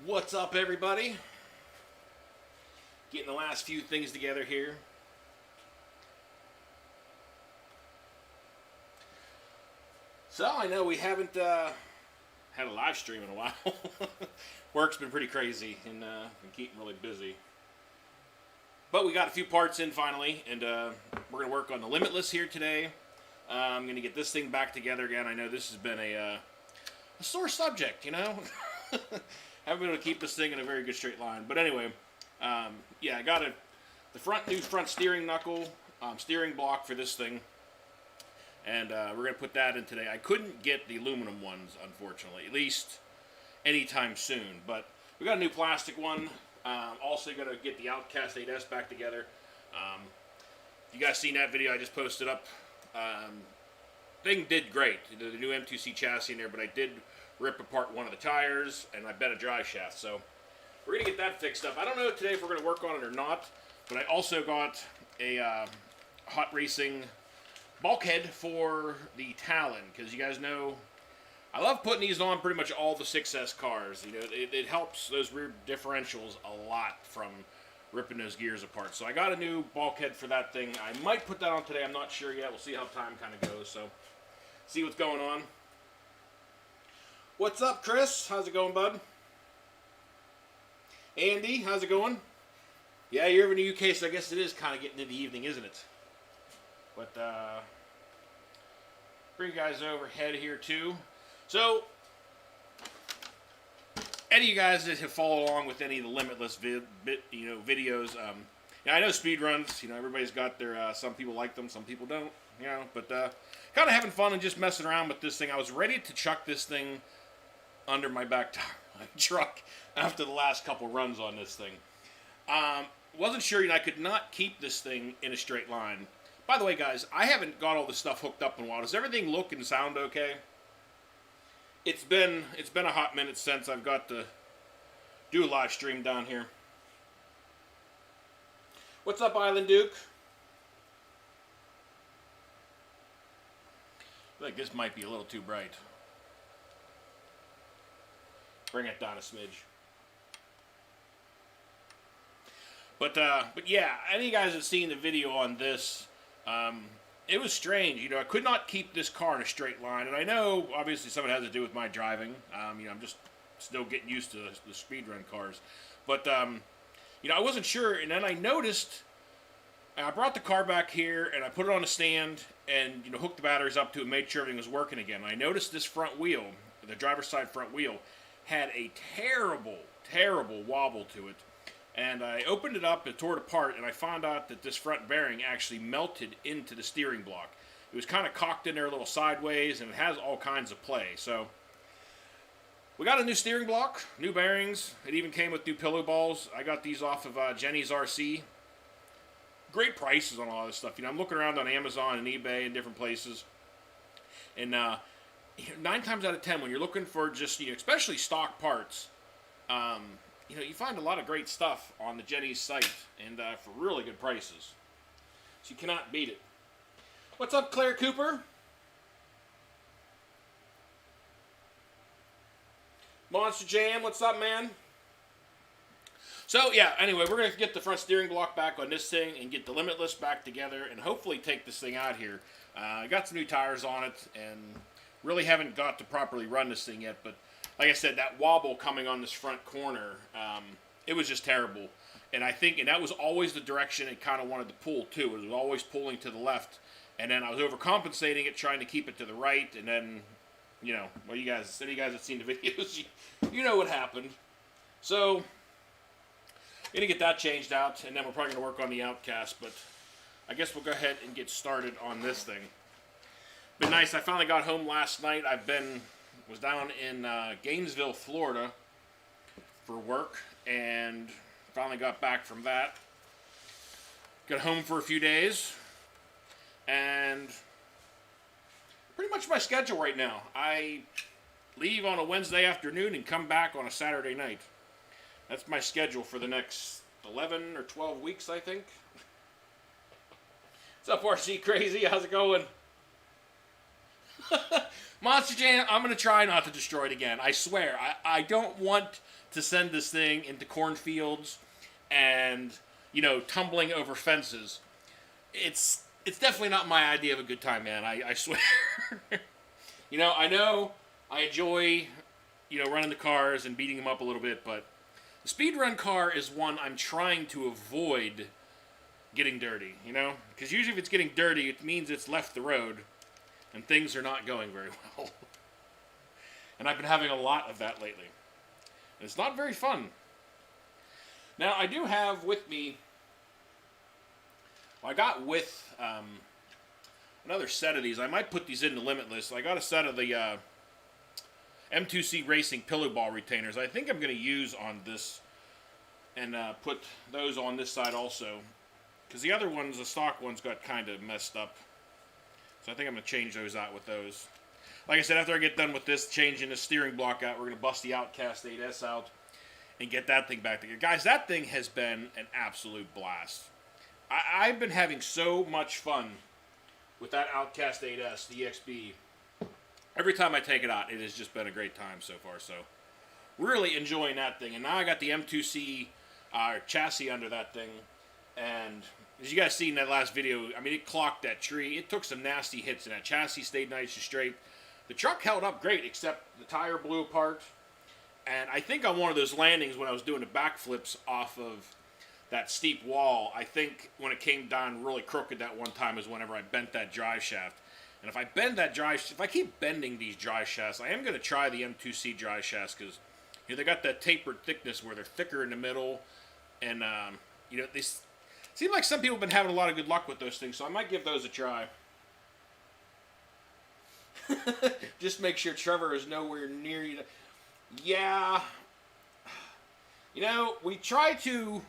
What's up, everybody? Getting the last few things together here. So, I know we haven't had a live stream in a while. Work's been pretty crazy and been keeping really busy. But we got a few parts in finally, and we're going to work on the Limitless here today. I'm going to get this thing back together again. I know this has been a sore subject, you know? Haven't been able to keep this thing in a very good straight line. But anyway, yeah, I got the new front steering knuckle, steering block for this thing. And we're going to put that in today. I couldn't get the aluminum ones, unfortunately, at least anytime soon. But we got a new plastic one. Also going to get the Outcast 8S back together. You guys seen that video I just posted up? Thing did great. The new M2C chassis in there, but I did rip apart one of the tires, and I bent a Driveshaft. So we're going to get that fixed up. I don't know today if we're going to work on it or not, but I also got a hot racing bulkhead for the Talon, because you guys know I love putting these on pretty much all the 6S cars. You know, it helps those rear differentials a lot from ripping those gears apart. So I got a new bulkhead for that thing. I might put that on today. I'm not sure yet. We'll see how time kind of goes. So see what's going on. What's up, Chris? How's it going, bud? Andy, how's it going? Yeah, you're over in the UK, so I guess it is kind of getting into the evening, isn't it? But bring you guys overhead here too. So, any of you guys that have followed along with any of the Limitless videos, I know speed runs. You know, everybody's got their. Some people like them, some people don't. You know, but kind of having fun and just messing around with this thing. I was ready to chuck this thing under my back tire of my truck after the last couple runs on this thing. Wasn't sure, you know, I could not keep this thing in a straight line. By the way, guys, I haven't got all this stuff hooked up in a while. Does everything look and sound okay? It's been a hot minute since I've got to do a live stream down here. What's up, Island Duke? I think this might be a little too bright. Bring it down a smidge. But yeah, any of you guys have seen the video on this, it was strange. You know, I could not keep this car in a straight line, and I know obviously some of it has to do with my driving. You know, I'm just still getting used to the speedrun cars. But you know, I wasn't sure, and then I noticed. I brought the car back here and I put it on a stand and, you know, hooked the batteries up to it, made sure everything was working again. And I noticed this front wheel, the driver's side front wheel, had a terrible wobble to it. And I opened it up and tore it apart, and I found out that this front bearing actually melted into the steering block. It was kind of cocked in there a little sideways, and it has all kinds of play. So we got a new steering block, new bearings. It even came with new pillow balls. I got these off of Jenny's RC. Great prices on all this stuff. You know, I'm looking around on Amazon and eBay and different places. And 9 times out of 10, when you're looking for just, you know, especially stock parts, you know, you find a lot of great stuff on the Jenny's site, and for really good prices. So you cannot beat it. What's up, Claire Cooper? Monster Jam, what's up, man? So, yeah, anyway, we're going to get the front steering block back on this thing and get the Limitless back together and hopefully take this thing out here. I got some new tires on it and really haven't got to properly run this thing yet, but like I said, that wobble coming on this front corner, it was just terrible. And I think, and that was always the direction it kind of wanted to pull too. It was always pulling to the left. And then I was overcompensating it, trying to keep it to the right. And then, you know, well, you guys have seen the videos. You know what happened. So, going to get that changed out. And then we're probably going to work on the Outcast. But I guess we'll go ahead and get started on this thing. Been nice. I finally got home last night. Was down in Gainesville, Florida for work, and finally got back from that. Got home for a few days, and pretty much my schedule right now. I leave on a Wednesday afternoon and come back on a Saturday night. That's my schedule for the next 11 or 12 weeks, I think. What's up, RC Crazy? How's it going? Monster Jam, I'm going to try not to destroy it again. I swear. I don't want to send this thing into cornfields and, you know, tumbling over fences. It's definitely not my idea of a good time, man. I swear. You know I enjoy, you know, running the cars and beating them up a little bit, but the speedrun car is one I'm trying to avoid getting dirty, you know? Because usually if it's getting dirty, it means it's left the road and things are not going very well. And I've been having a lot of that lately. And it's not very fun. Now, I do have with me, well, I got with another set of these. I might put these into Limitless. I got a set of the M2C Racing pillow ball retainers. I think I'm going to use on this and put those on this side also. Because the other ones, the stock ones, got kind of messed up. So I think I'm going to change those out with those. Like I said, after I get done with this, changing the steering block out, we're going to bust the Outcast 8S out and get that thing back together. Guys, that thing has been an absolute blast. I've been having so much fun with that Outcast 8S, the EXB. Every time I take it out, it has just been a great time so far. So, really enjoying that thing. And now I got the M2C chassis under that thing. And as you guys seen in that last video, I mean, it clocked that tree. It took some nasty hits, and that chassis stayed nice and straight. The truck held up great, except the tire blew apart. And I think on one of those landings when I was doing the backflips off of that steep wall, I think when it came down really crooked that one time is whenever I bent that drive shaft. And if I keep bending these drive shafts, I am going to try the M2C drive shafts because, you know, they got that tapered thickness where they're thicker in the middle. And, you know, they seem like some people have been having a lot of good luck with those things, so I might give those a try. Just make sure Trevor is nowhere near you. Yeah. You know, we try to...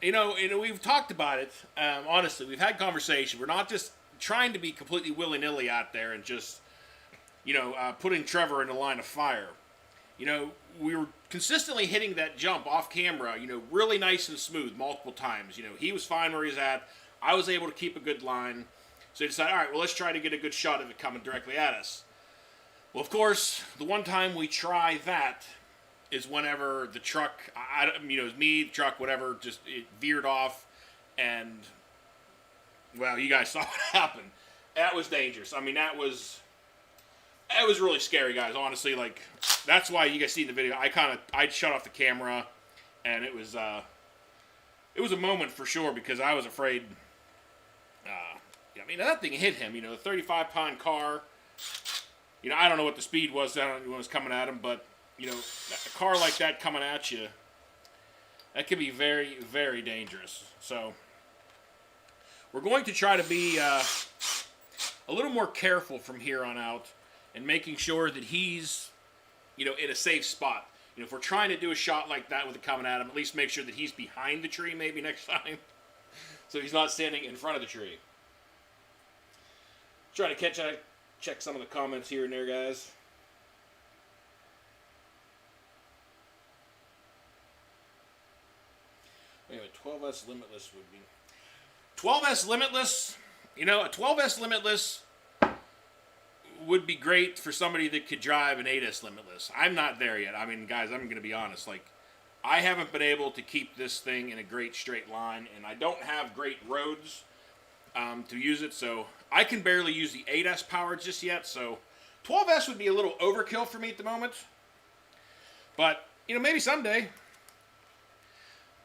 You know, we've talked about it. Honestly, we've had conversation. We're not just trying to be completely willy-nilly out there and just, you know, putting Trevor in the line of fire. You know, we were consistently hitting that jump off camera, you know, really nice and smooth multiple times. You know, he was fine where he's at. I was able to keep a good line. So we decided, all right, well, let's try to get a good shot of it coming directly at us. Well, of course, the one time we try that is whenever the truck, you know, it was me, the truck, whatever, just it veered off, and, well, you guys saw what happened. That was dangerous. I mean, that was really scary, guys, honestly. Like, that's why you guys see in the video, I shut off the camera, and it was a moment for sure, because I was afraid, I mean, that thing hit him, you know, a 35-pound car. You know, I don't know what the speed was when it was coming at him, but, you know, a car like that coming at you, that can be very, very dangerous. So, we're going to try to be a little more careful from here on out and making sure that he's, you know, in a safe spot. You know, if we're trying to do a shot like that with it coming at him, at least make sure that he's behind the tree maybe next time. So he's not standing in front of the tree. Trying to check some of the comments here and there, guys. Anyway, 12S Limitless would be... 12S Limitless, you know, a 12S Limitless would be great for somebody that could drive an 8S Limitless. I'm not there yet. I mean, guys, I'm going to be honest. Like, I haven't been able to keep this thing in a great straight line, and I don't have great roads to use it, so I can barely use the 8S power just yet, so 12S would be a little overkill for me at the moment. But, you know, maybe someday.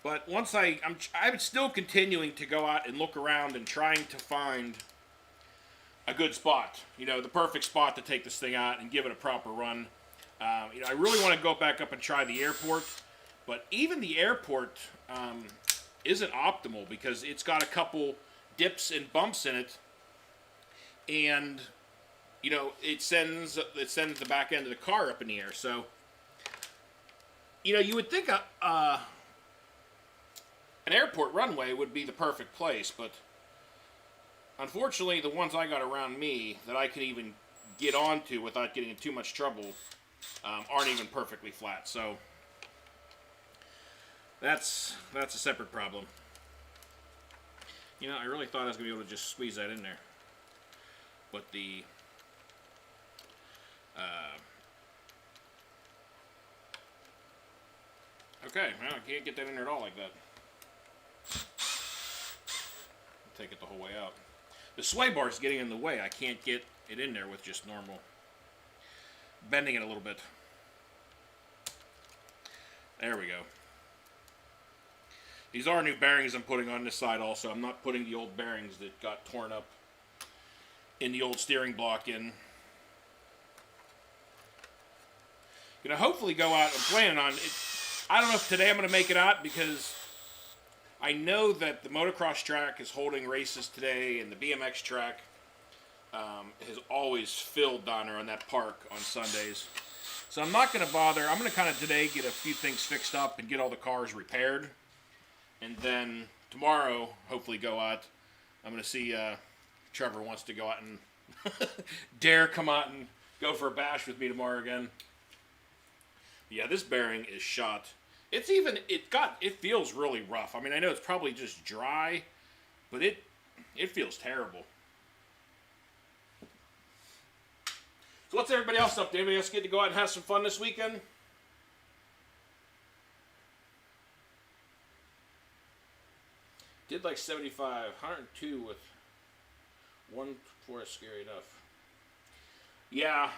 But once I'm still continuing to go out and look around and trying to find a good spot. You know, the perfect spot to take this thing out and give it a proper run. You know, I really want to go back up and try the airport. But even the airport isn't optimal because it's got a couple dips and bumps in it. And, you know, it sends the back end of the car up in the air. So, you know, you would think an airport runway would be the perfect place, but unfortunately, the ones I got around me that I can even get onto without getting in too much trouble aren't even perfectly flat. So that's a separate problem. You know, I really thought I was going to be able to just squeeze that in there. but the okay, well, I can't get that in there at all like that. Take it the whole way out. The sway bar is getting in the way. I can't get it in there with just normal bending it a little bit. There we go. These are new bearings I'm putting on this side also. I'm not putting the old bearings that got torn up in the old steering block in. Gonna hopefully go out. I'm planning on it. I don't know if today I'm gonna make it out because I know that the motocross track is holding races today, and the BMX track has always filled down there on that park on Sundays. So I'm not going to bother. I'm going to kind of today get a few things fixed up and get all the cars repaired. And then tomorrow, hopefully go out. I'm going to see Trevor wants to go out and dare come out and go for a bash with me tomorrow again. Yeah, this bearing is shot. It feels really rough. I mean, I know it's probably just dry, but it feels terrible. So what's everybody else up to? Anybody else get to go out and have some fun this weekend? Did like 75, 102 with 1-4 is scary enough. Yeah,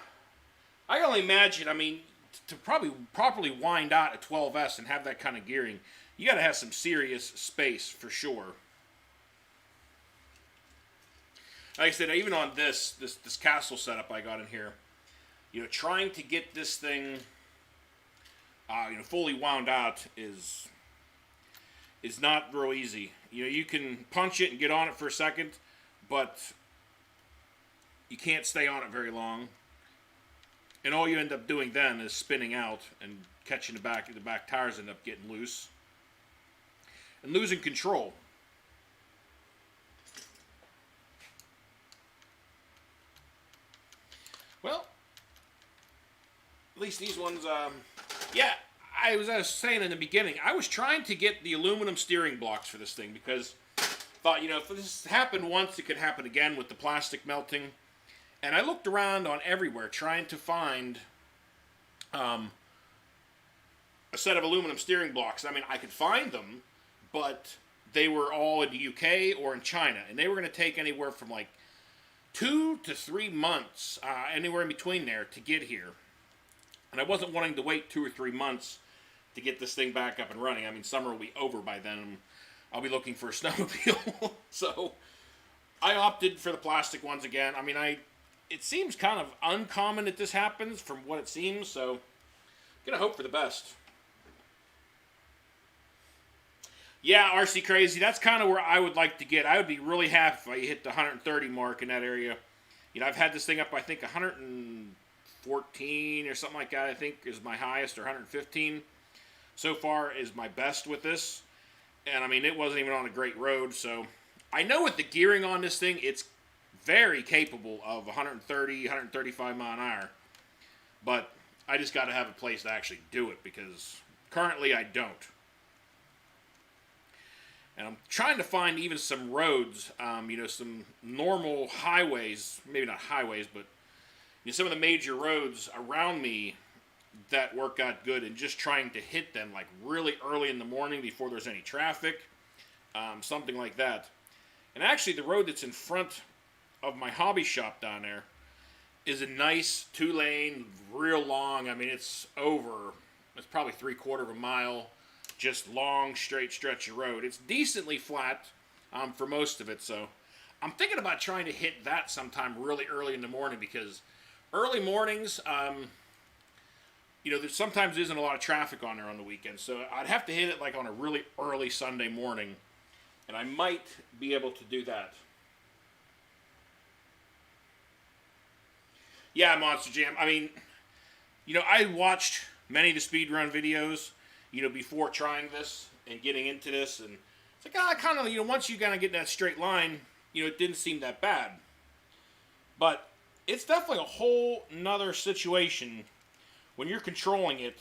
I can only imagine. I mean, to probably properly wind out a 12S and have that kind of gearing, you got to have some serious space for sure. Like I said, even on this castle setup I got in here, trying to get this thing, fully wound out is not real easy. You can punch it and get on it for a second, but you can't stay on it very long. And all you end up doing then is spinning out and catching the back tires end up getting loose and losing control. Well, at least these ones, yeah, I was saying in the beginning, I was trying to get the aluminum steering blocks for this thing because I thought, if this happened once, it could happen again with the plastic melting. And I looked around on everywhere trying to find a set of aluminum steering blocks. I mean, I could find them, but they were all in the UK or in China. And they were going to take anywhere from like 2 to 3 months, anywhere in between there, to get here. And I wasn't wanting to wait 2 or 3 months to get this thing back up and running. I mean, summer will be over by then, and I'll be looking for a snowmobile. So I opted for the plastic ones again. I mean, it seems kind of uncommon that this happens from what it seems, so I'm going to hope for the best. Yeah, RC Crazy, that's kind of where I would like to get. I would be really happy if I hit the 130 mark in that area. I've had this thing up, I think, 114 or something like that, I think, is my highest, or 115. So far is my best with this. And, I mean, it wasn't even on a great road, so I know with the gearing on this thing, it's very capable of 130, 135 mile an hour. But I just got to have a place to actually do it, because currently I don't. And I'm trying to find even some roads, some normal highways, maybe not highways, but some of the major roads around me that work out good, and just trying to hit them like really early in the morning before there's any traffic, something like that. And actually the road that's in front of my hobby shop down there is a nice 2-lane, real long. I mean, it's probably 3/4 of a mile. Just long, straight stretch of road. It's decently flat for most of it, so I'm thinking about trying to hit that sometime really early in the morning, because early mornings, there sometimes isn't a lot of traffic on there on the weekend, so I'd have to hit it like on a really early Sunday morning, and I might be able to do that. Yeah, Monster Jam. I mean, I watched many of the speedrun videos, before trying this and getting into this, and it's like, kind of, once you kind of get in that straight line, it didn't seem that bad. But it's definitely a whole nother situation when you're controlling it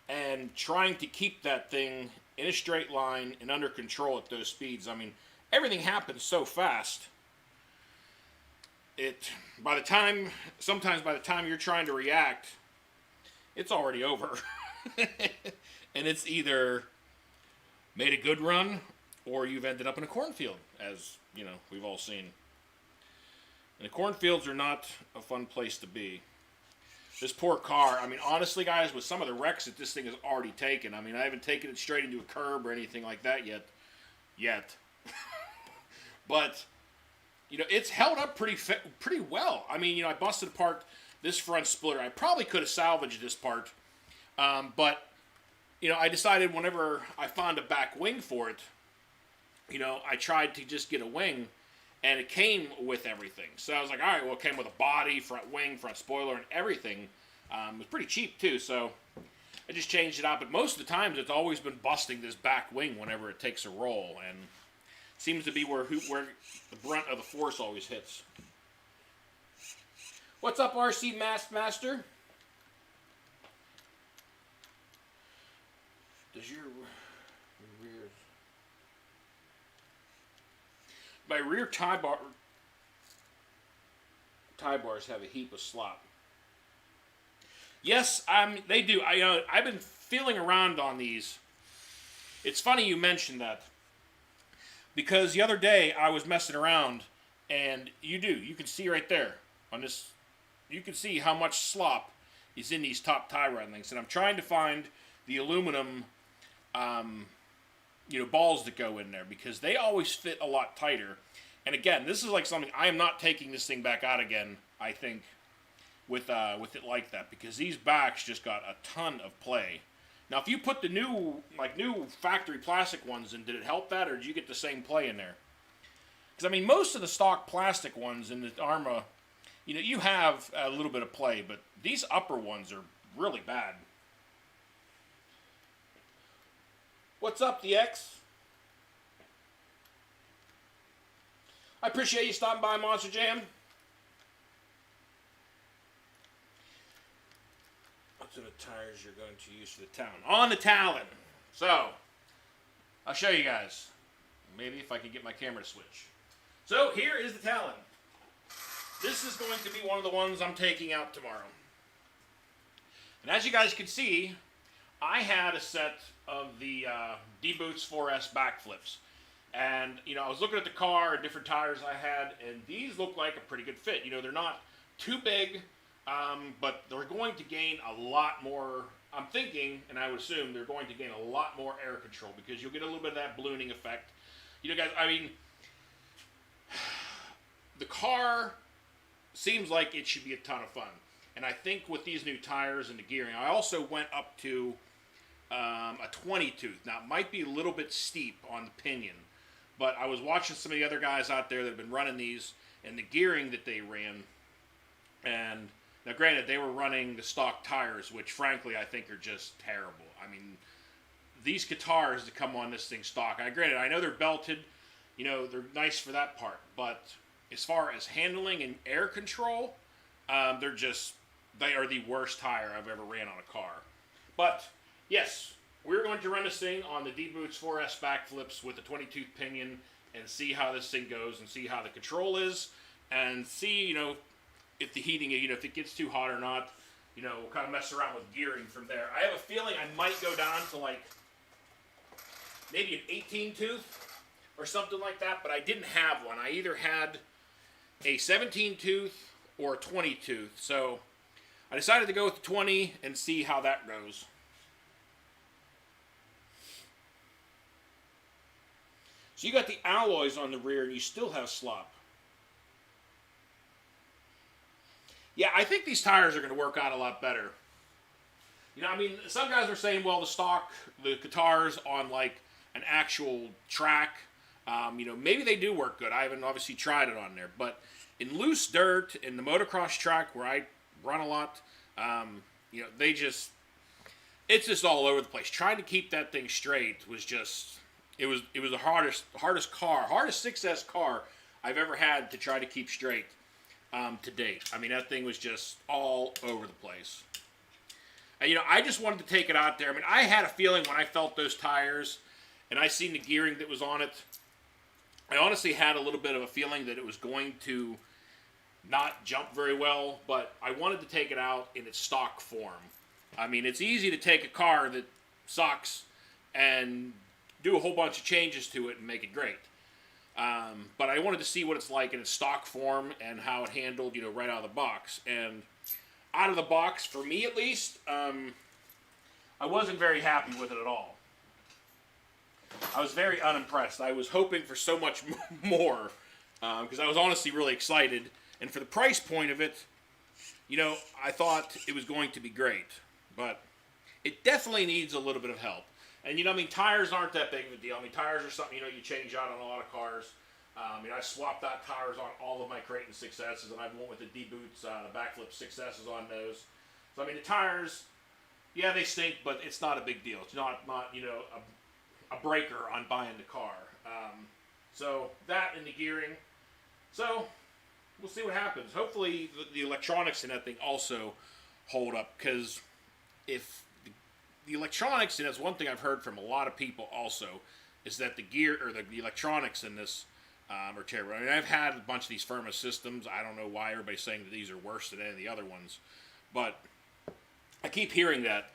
and trying to keep that thing in a straight line and under control at those speeds. I mean, everything happens so fast sometimes by the time you're trying to react, it's already over. And it's either made a good run or you've ended up in a cornfield, as you know, we've all seen. And the cornfields are not a fun place to be. This poor car, I mean, honestly, guys, with some of the wrecks that this thing has already taken, I mean, I haven't taken it straight into a curb or anything like that yet. But, you know, it's held up pretty well. I mean, you know, I busted apart this front splitter. I probably could have salvaged this part, but, you know, I decided whenever I found a back wing for it, you know, I tried to just get a wing, and it came with everything. So I was like, all right, well, it came with a body, front wing, front spoiler, and everything. It was pretty cheap, too, so I just changed it out. But most of the times, it's always been busting this back wing whenever it takes a roll, and it seems to be where the brunt of the force always hits. What's up, RC Master? Does your rear... My rear tie bars have a heap of slop. Yes, they do. I've been feeling around on these. It's funny you mentioned that, because the other day I was messing around, and you can see right there on this, you can see how much slop is in these top tie rod links, and I'm trying to find the aluminum balls that go in there, because they always fit a lot tighter. And again, this is like something I am not taking this thing back out again, I think, with it like that, because these backs just got a ton of play. Now, if you put the new factory plastic ones in, did it help that, or did you get the same play in there? Because I mean, most of the stock plastic ones in the Arma, you know, you have a little bit of play, but these upper ones are really bad. What's up, the X? I appreciate you stopping by, Monster Jam. What sort of tires you're going to use for the Talon? On the Talon. So, I'll show you guys. Maybe if I can get my camera to switch. So, here is the Talon. This is going to be one of the ones I'm taking out tomorrow. And as you guys can see, I had a set of the D-Boots 4S backflips. And, you know, I was looking at the car and different tires I had, and these look like a pretty good fit. You know, they're not too big, but they're going to gain a lot more, I'm thinking, and I would assume they're going to gain a lot more air control, because you'll get a little bit of that ballooning effect. You know, guys, I mean, the car seems like it should be a ton of fun. And I think with these new tires and the gearing, I also went up to a 20 tooth. Now, it might be a little bit steep on the pinion, but I was watching some of the other guys out there that have been running these, and the gearing that they ran. And now, granted, they were running the stock tires, which frankly I think are just terrible. I mean, these guitars that come on this thing stock, I know they're belted, you know, they're nice for that part, but as far as handling and air control, they are the worst tire I've ever ran on a car. But yes, we're going to run this thing on the D-Boots 4S backflips with the 20-tooth pinion and see how this thing goes and see how the control is and see, you know, if the heating, you know, if it gets too hot or not. You know, we'll kind of mess around with gearing from there. I have a feeling I might go down to like maybe an 18-tooth or something like that, but I didn't have one. I either had a 17-tooth or a 20-tooth, so I decided to go with the 20 and see how that goes. So you got the alloys on the rear and you still have slop. Yeah, I think these tires are going to work out a lot better. You know, I mean, some guys are saying, well, the guitars on like an actual track, you know, maybe they do work good. I haven't obviously tried it on there, but in loose dirt, in the motocross track where I run a lot, you know, it's just all over the place. Trying to keep that thing straight was just, it was the hardest 6S car I've ever had to try to keep straight to date. I mean, that thing was just all over the place. And, you know, I just wanted to take it out there. I mean, I had a feeling when I felt those tires and I seen the gearing that was on it, I honestly had a little bit of a feeling that it was going to not jump very well, but I wanted to take it out in its stock form. I mean, it's easy to take a car that sucks and do a whole bunch of changes to it and make it great. But I wanted to see what it's like in its stock form and how it handled, right out of the box. And out of the box, for me at least, I wasn't very happy with it at all. I was very unimpressed. I was hoping for so much more because I was honestly really excited. And for the price point of it, I thought it was going to be great. But it definitely needs a little bit of help. And, tires aren't that big of a deal. Tires are something, you change out on a lot of cars. I swapped out tires on all of my Creighton 6S's, and I went with the D-Boots, the backflip 6S's on those. So, the tires, yeah, they stink, but it's not a big deal. It's not a breaker on buying the car. So, that and the gearing. So, we'll see what happens. Hopefully, the electronics in that thing also hold up, because if the electronics, and that's one thing I've heard from a lot of people also, is that the gear, or the electronics in this are terrible. I've had a bunch of these Firma systems. I don't know why everybody's saying that these are worse than any of the other ones, but I keep hearing that.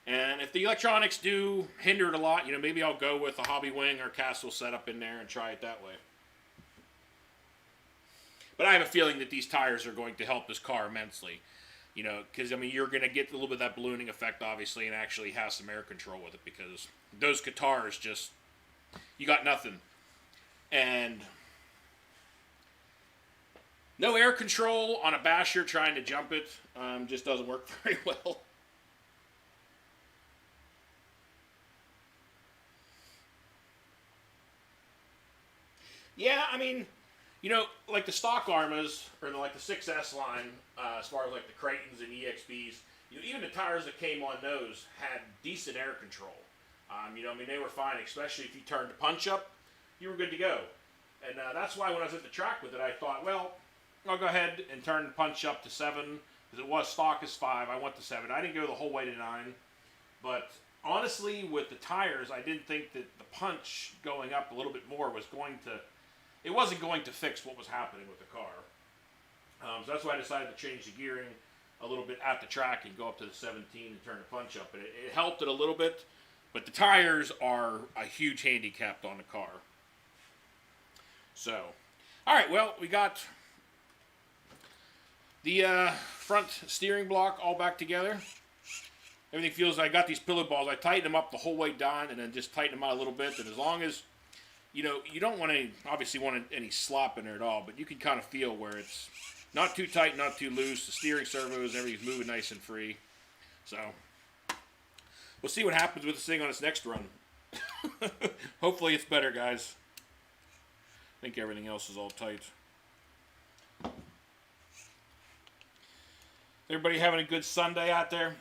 And if the electronics do hinder it a lot, maybe I'll go with a Hobby Wing or Castle setup in there and try it that way. But I have a feeling that these tires are going to help this car immensely. Because, you're going to get a little bit of that ballooning effect, obviously, and actually have some air control with it, because those guitars just, you got nothing. And no air control on a basher trying to jump it just doesn't work very well. Yeah, like the stock Armas, or like the 6S line, as far as like the Creightons and EXBs, even the tires that came on those had decent air control. They were fine, especially if you turned the punch up, you were good to go. And that's why when I was at the track with it, I thought, well, I'll go ahead and turn the punch up to 7, because it was stock as 5. I went to 7. I didn't go the whole way to 9. But honestly, with the tires, I didn't think that the punch going up a little bit more was going to, it wasn't going to fix what was happening with the car. So that's why I decided to change the gearing a little bit at the track and go up to the 17 and turn the punch up. And it helped it a little bit, but the tires are a huge handicap on the car. So, all right, well, we got the front steering block all back together. Everything feels, I got these pillow balls. I tightened them up the whole way down and then just tightened them out a little bit. And as long as, you don't want any, obviously want any slop in there at all, but you can kind of feel where it's not too tight, not too loose. The steering servos, everything's moving nice and free. So, we'll see what happens with this thing on its next run. Hopefully it's better, guys. I think everything else is all tight. Everybody having a good Sunday out there?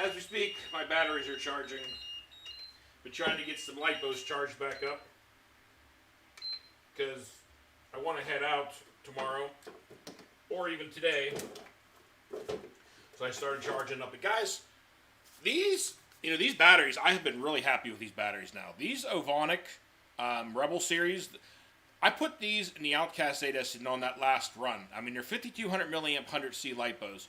As we speak, my batteries are charging. Been trying to get some lipos charged back up, because I want to head out tomorrow, or even today. So I started charging up. But guys, these batteries, I have been really happy with these batteries now. These Ovonic Rebel series, I put these in the Outcast 8S and on that last run. They're 5200 milliamp 100C lipos,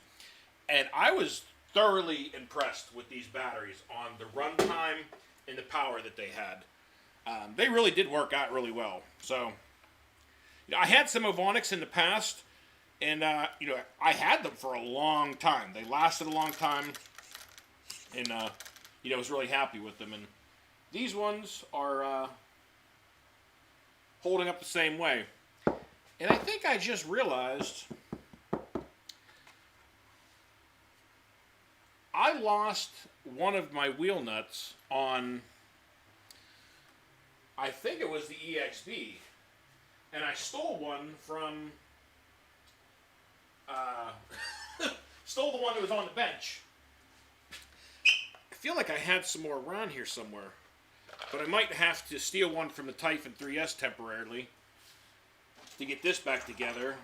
and I was thoroughly impressed with these batteries on the runtime and the power that they had. They really did work out really well. So, I had some Ovonics in the past, and I had them for a long time. They lasted a long time, and I was really happy with them. And these ones are holding up the same way. And I think I just realized I lost one of my wheel nuts on, I think it was the EXB, and I stole one from, stole the one that was on the bench. I feel like I had some more around here somewhere, but I might have to steal one from the Typhon 3S temporarily to get this back together.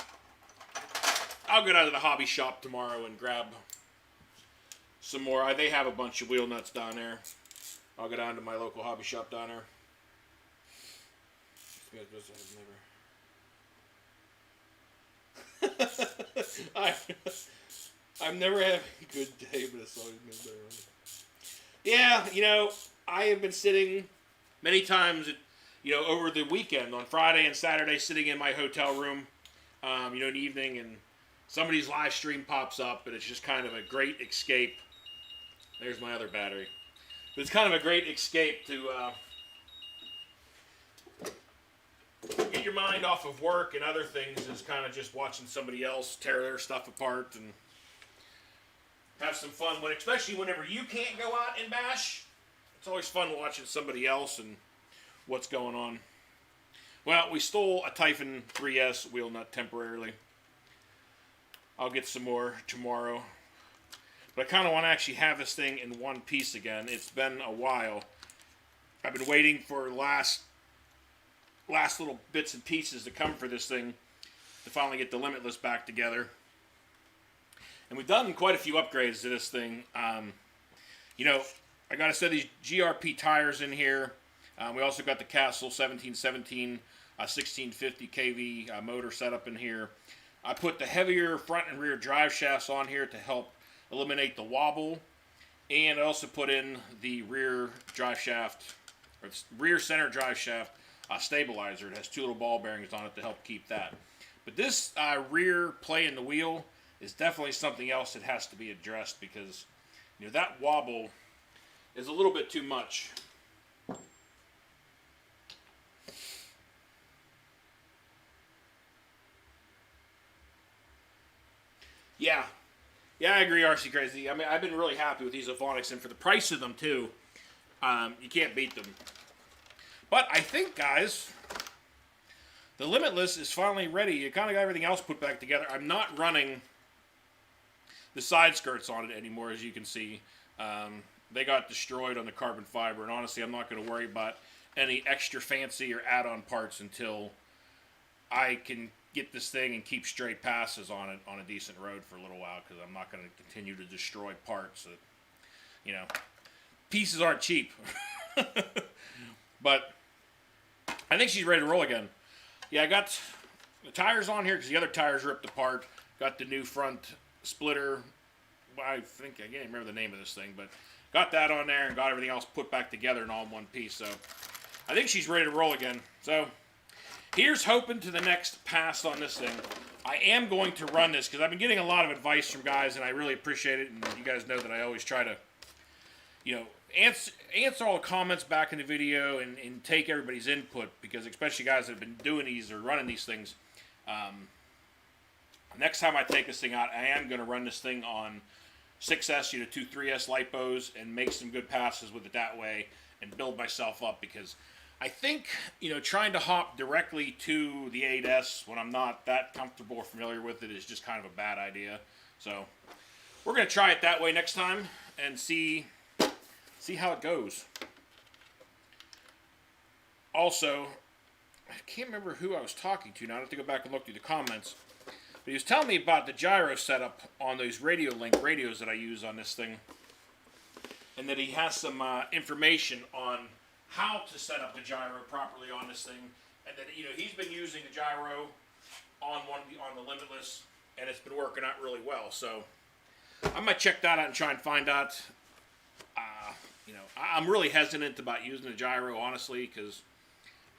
I'll go down to the hobby shop tomorrow and grab some more. They have a bunch of wheel nuts down there. I'll go down to my local hobby shop down there. I'm never having a good day, but it's always been better. Yeah, I have been sitting many times, over the weekend on Friday and Saturday, sitting in my hotel room, in the evening, and somebody's live stream pops up, and it's just kind of a great escape. There's my other battery. But it's kind of a great escape to get your mind off of work and other things, is kind of just watching somebody else tear their stuff apart and have some fun, especially whenever you can't go out and bash. It's always fun watching somebody else and what's going on. Well, we stole a Typhon 3S wheel nut temporarily. I'll get some more tomorrow. But I kind of want to actually have this thing in one piece again. It's been a while. I've been waiting for last little bits and pieces to come for this thing to finally get the Limitless back together. And we've done quite a few upgrades to this thing. I got a set of these GRP tires in here. We also got the Castle 1717 1650 kV motor setup in here. I put the heavier front and rear drive shafts on here to help eliminate the wobble. And I also put in the rear drive shaft, or rear center drive shaft stabilizer. It has 2 little ball bearings on it to help keep that. But this rear play in the wheel is definitely something else that has to be addressed, because that wobble is a little bit too much. Yeah, I agree, RC Crazy. I mean, I've been really happy with these Avonics, and for the price of them too, you can't beat them. But I think, guys, the Limitless is finally ready. You kind of got everything else put back together. I'm not running the side skirts on it anymore, as you can see. They got destroyed on the carbon fiber, and honestly, I'm not going to worry about any extra fancy or add-on parts until I can get this thing and keep straight passes on it on a decent road for a little while, because I'm not going to continue to destroy parts that, pieces aren't cheap. But I think she's ready to roll again. Yeah, I got the tires on here because the other tires ripped apart. Got the new front splitter. I can't even remember the name of this thing, but got that on there and got everything else put back together and all in one piece. So I think she's ready to roll again. So here's hoping to the next pass on this thing. I am going to run this because I've been getting a lot of advice from guys, and I really appreciate it. And you guys know that I always try to, answer all the comments back in the video and take everybody's input, because especially guys that have been doing these or running these things. Next time I take this thing out, I am going to run this thing on 6S, 2 3S lipos, and make some good passes with it that way and build myself up, because I think, trying to hop directly to the 8S when I'm not that comfortable or familiar with it is just kind of a bad idea. So we're going to try it that way next time and see how it goes. Also, I can't remember who I was talking to now. I have to go back and look through the comments. But he was telling me about the gyro setup on those Radio Link radios that I use on this thing. And that he has some information on how to set up the gyro properly on this thing. And that, he's been using the gyro on the Limitless, and it's been working out really well. So I might check that out and try and find out. I'm really hesitant about using the gyro, honestly, because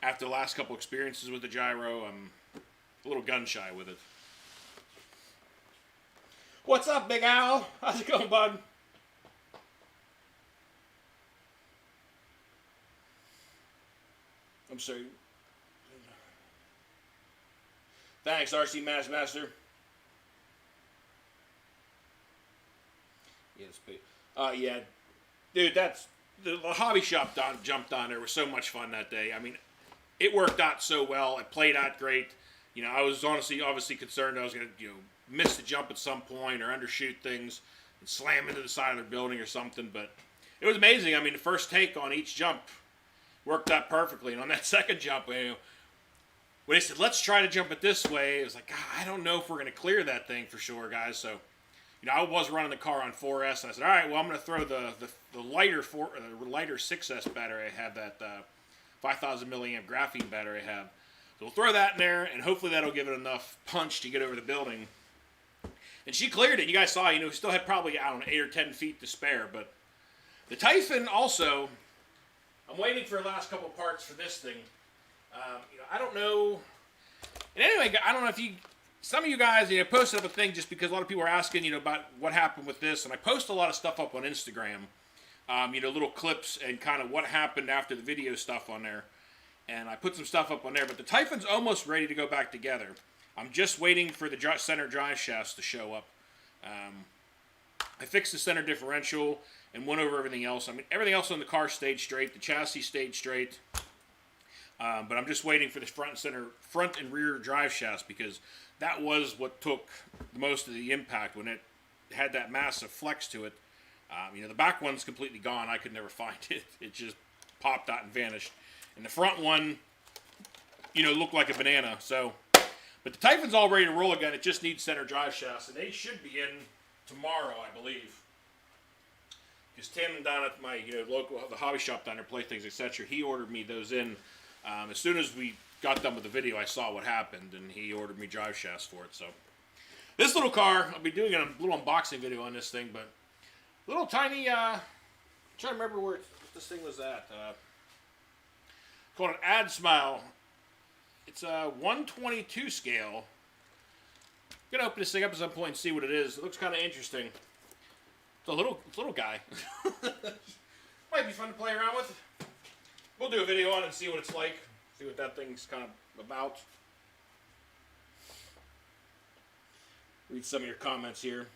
after the last couple experiences with the gyro, I'm a little gun shy with it. What's up, Big Al? How's it going, bud? I'm sorry. Thanks, RC Master. Yes, yeah. Dude, the hobby shop jumped on there. It was so much fun that day. I mean, it worked out so well. It played out great. I was obviously concerned I was going to, miss the jump at some point or undershoot things and slam into the side of the building or something. But it was amazing. I mean, the first take on each jump worked out perfectly. And on that second jump, when they said, let's try to jump it this way, it was like, God, I don't know if we're going to clear that thing for sure, guys. So, I was running the car on 4S, and I said, all right, well, I'm going to throw the lighter 6S battery I have, that 5,000 milliamp graphene battery I have. So we'll throw that in there, and hopefully that'll give it enough punch to get over the building. And she cleared it. You guys saw, we still had probably, I don't know, 8 or 10 feet to spare. But the Typhon also, I'm waiting for the last couple parts for this thing. I don't know. And anyway, I don't know if some of you guys, posted up a thing just because a lot of people are asking, about what happened with this. And I post a lot of stuff up on Instagram, little clips and kind of what happened after the video stuff on there. And I put some stuff up on there. But the Typhon's almost ready to go back together. I'm just waiting for the center drive shafts to show up. I fixed the center differential and went over everything else. I mean, everything else on the car stayed straight. The chassis stayed straight. But I'm just waiting for the front and rear drive shafts, because that was what took most of the impact when it had that massive flex to it. The back one's completely gone. I could never find it. It just popped out and vanished. And the front one, looked like a banana. So, but the Typhon's all ready to roll again. It just needs center drive shafts, and they should be in tomorrow, I believe. Because Tim down at my local the hobby shop down there, Playthings, etc., he ordered me those in. As soon as we got done with the video, I saw what happened, and he ordered me drive shafts for it. So this little car, I'll be doing a little unboxing video on this thing, but little tiny. I'm trying to remember where this thing was at. Called an Ad Smile. It's a 1/22 scale. I'm gonna open this thing up at some point and see what it is. It looks kind of interesting. It's a little guy. Might be fun to play around with. We'll do a video on it and see what it's like. See what that thing's kind of about. Read some of your comments here.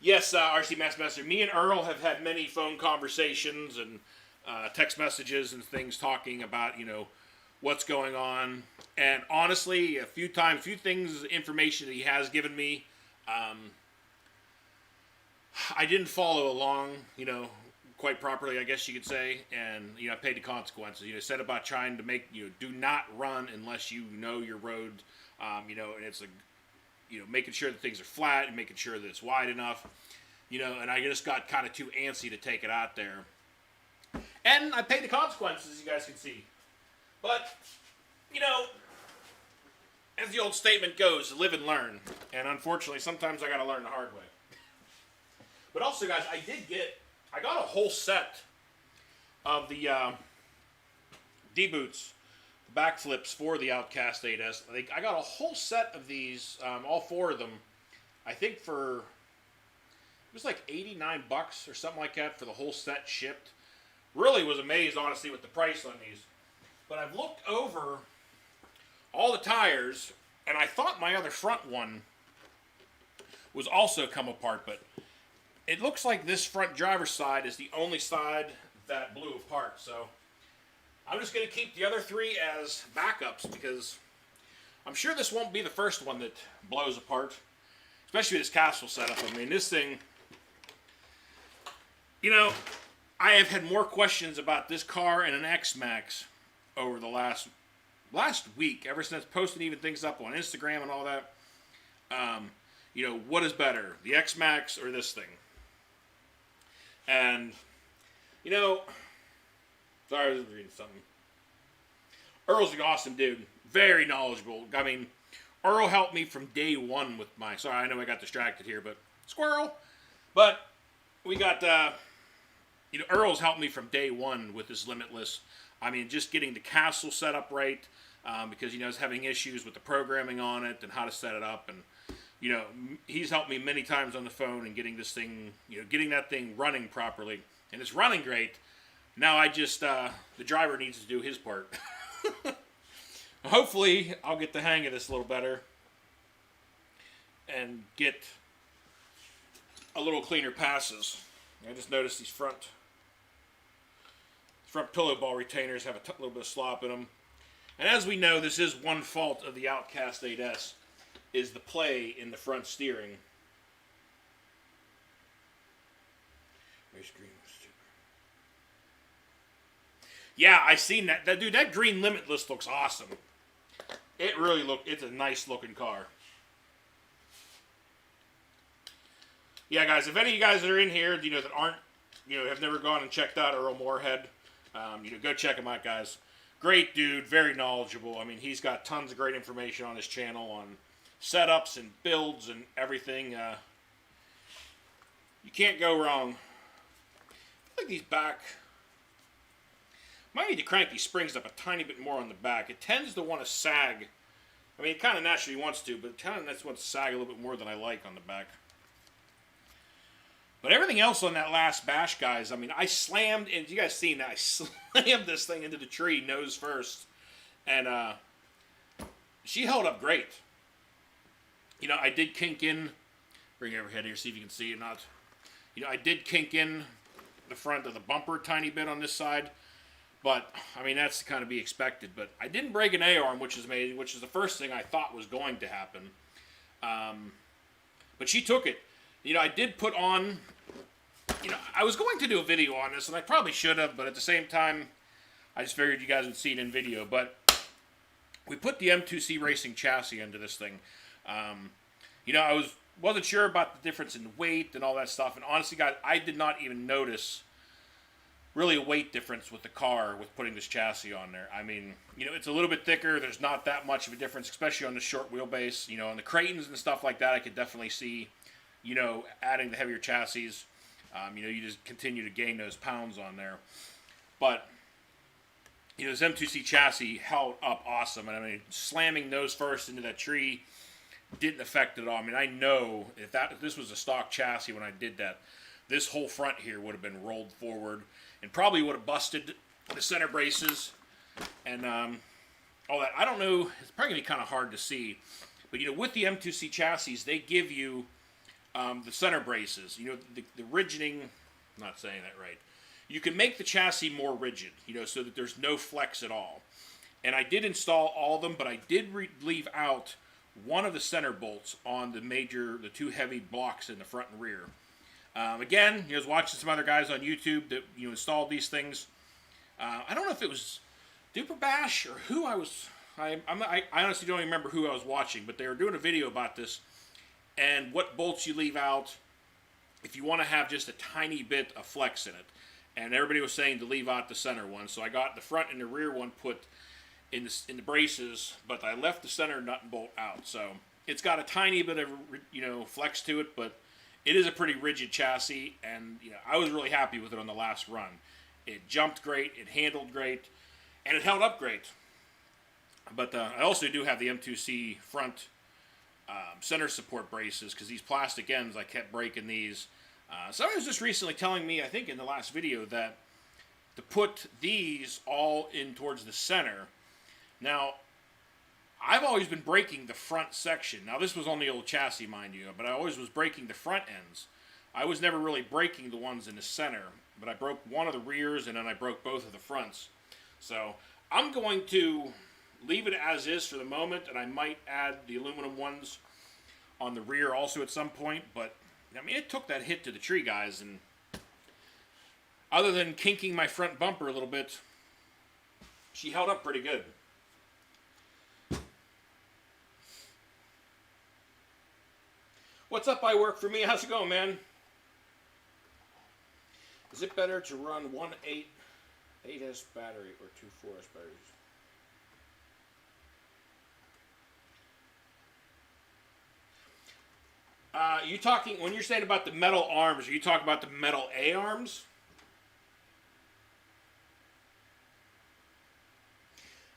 Yes, RC Master. Me and Earl have had many phone conversations and text messages and things talking about, what's going on. And honestly, a few things, information that he has given me, I didn't follow along, quite properly, I guess you could say. And, I paid the consequences. Said about trying to make, do not run unless you know your road, and it's making sure that things are flat and making sure that it's wide enough, and I just got kind of too antsy to take it out there. And I paid the consequences, as you guys can see. But, as the old statement goes, live and learn. And unfortunately, sometimes I got to learn the hard way. But also, guys, I got a whole set of the D-boots, the backflips for the Outcast 8S. I got a whole set of these, all 4 of them, I think for, it was like $89 or something like that for the whole set shipped. Really was amazed, honestly, with the price on these. But I've looked over all the tires, and I thought my other front one was also come apart, but it looks like this front driver's side is the only side that blew apart. So I'm just going to keep the other 3 as backups, because I'm sure this won't be the first one that blows apart, especially with this castle setup. I mean, this thing, I have had more questions about this car and an X-Maxx over the last week, ever since posting even things up on Instagram and all that. What is better, the X-Maxx or this thing? And, sorry, I was reading something. Earl's an awesome dude. Very knowledgeable. I mean, Earl helped me from day one with my... Sorry, I know I got distracted here, but... Squirrel! But, we got, Earl's helped me from day one with this Limitless. I mean, just getting the castle set up right, because, I was having issues with the programming on it and how to set it up, and... he's helped me many times on the phone and getting this thing, getting that thing running properly. And it's running great. Now I just, the driver needs to do his part. Hopefully I'll get the hang of this a little better and get a little cleaner passes. I just noticed these front pillow ball retainers have a little bit of slop in them. And as we know, this is one fault of the Outcast 8S. Is the play in the front steering. Where's green? Yeah, I seen that. Dude, that green Limitless looks awesome. It really it's a nice looking car. Yeah, guys, if any of you guys that are in here, that aren't, have never gone and checked out Earl Moorhead, Go check him out, guys. Great dude, very knowledgeable. I mean, he's got tons of great information on his channel on setups and builds and everything. You can't go wrong. I think these back... Might need to crank these springs up a tiny bit more on the back. It tends to want to sag. I mean, it kind of naturally wants to, but it kind of wants to sag a little bit more than I like on the back. But everything else on that last bash, guys, I mean, I slammed, and you guys seen that, I slammed this thing into the tree nose first. And she held up great. I did kink in, bring it overhead here, see if you can see it or not. I did kink in the front of the bumper a tiny bit on this side. But, I mean, that's to kind of be expected. But I didn't break an A-arm, which is amazing, which is the first thing I thought was going to happen. But she took it. I did put on, I was going to do a video on this, and I probably should have, but at the same time, I just figured you guys would see it in video. But we put the M2C Racing chassis into this thing. I wasn't sure about the difference in weight and all that stuff. And honestly, guys, I did not even notice really a weight difference with the car with putting this chassis on there. I mean, it's a little bit thicker. There's not that much of a difference, especially on the short wheelbase. On the Creightons and stuff like that, I could definitely see, adding the heavier chassis. You just continue to gain those pounds on there. But, this M2C chassis held up awesome. And I mean, slamming nose first into that tree didn't affect it at all. I mean, I know if this was a stock chassis when I did that, this whole front here would have been rolled forward and probably would have busted the center braces and all that. I don't know. It's probably going to be kind of hard to see. But, with the M2C chassis, they give you the center braces. The rigiding, I'm not saying that right. You can make the chassis more rigid, so that there's no flex at all. And I did install all of them, but I did leave out one of the center bolts on the two heavy blocks in the front and rear. Again, I was watching some other guys on YouTube that installed these things. I don't know if it was Duper Bash or who I was. I honestly don't even remember who I was watching, but they were doing a video about this and what bolts you leave out if you want to have just a tiny bit of flex in it. And everybody was saying to leave out the center one, so I got the front and the rear one put in the braces, but I left the center nut and bolt out. So it's got a tiny bit of flex to it, but it is a pretty rigid chassis, and I was really happy with it on the last run. It jumped great, it handled great, and it held up great. But I also do have the M2C front center support braces, because these plastic ends, I kept breaking these. Somebody was just recently telling me, I think in the last video, that to put these all in towards the center. Now, I've always been breaking the front section. Now, this was on the old chassis, mind you, but I always was breaking the front ends. I was never really breaking the ones in the center, but I broke one of the rears, and then I broke both of the fronts. So, I'm going to leave it as is for the moment, and I might add the aluminum ones on the rear also at some point, but, I mean, it took that hit to the tree, guys, and other than kinking my front bumper a little bit, she held up pretty good. What's up, I work for me? How's it going, man? Is it better to run 1 8S battery or 2 4S batteries? You talking, when you're saying about the metal arms, are you talking about the metal A arms?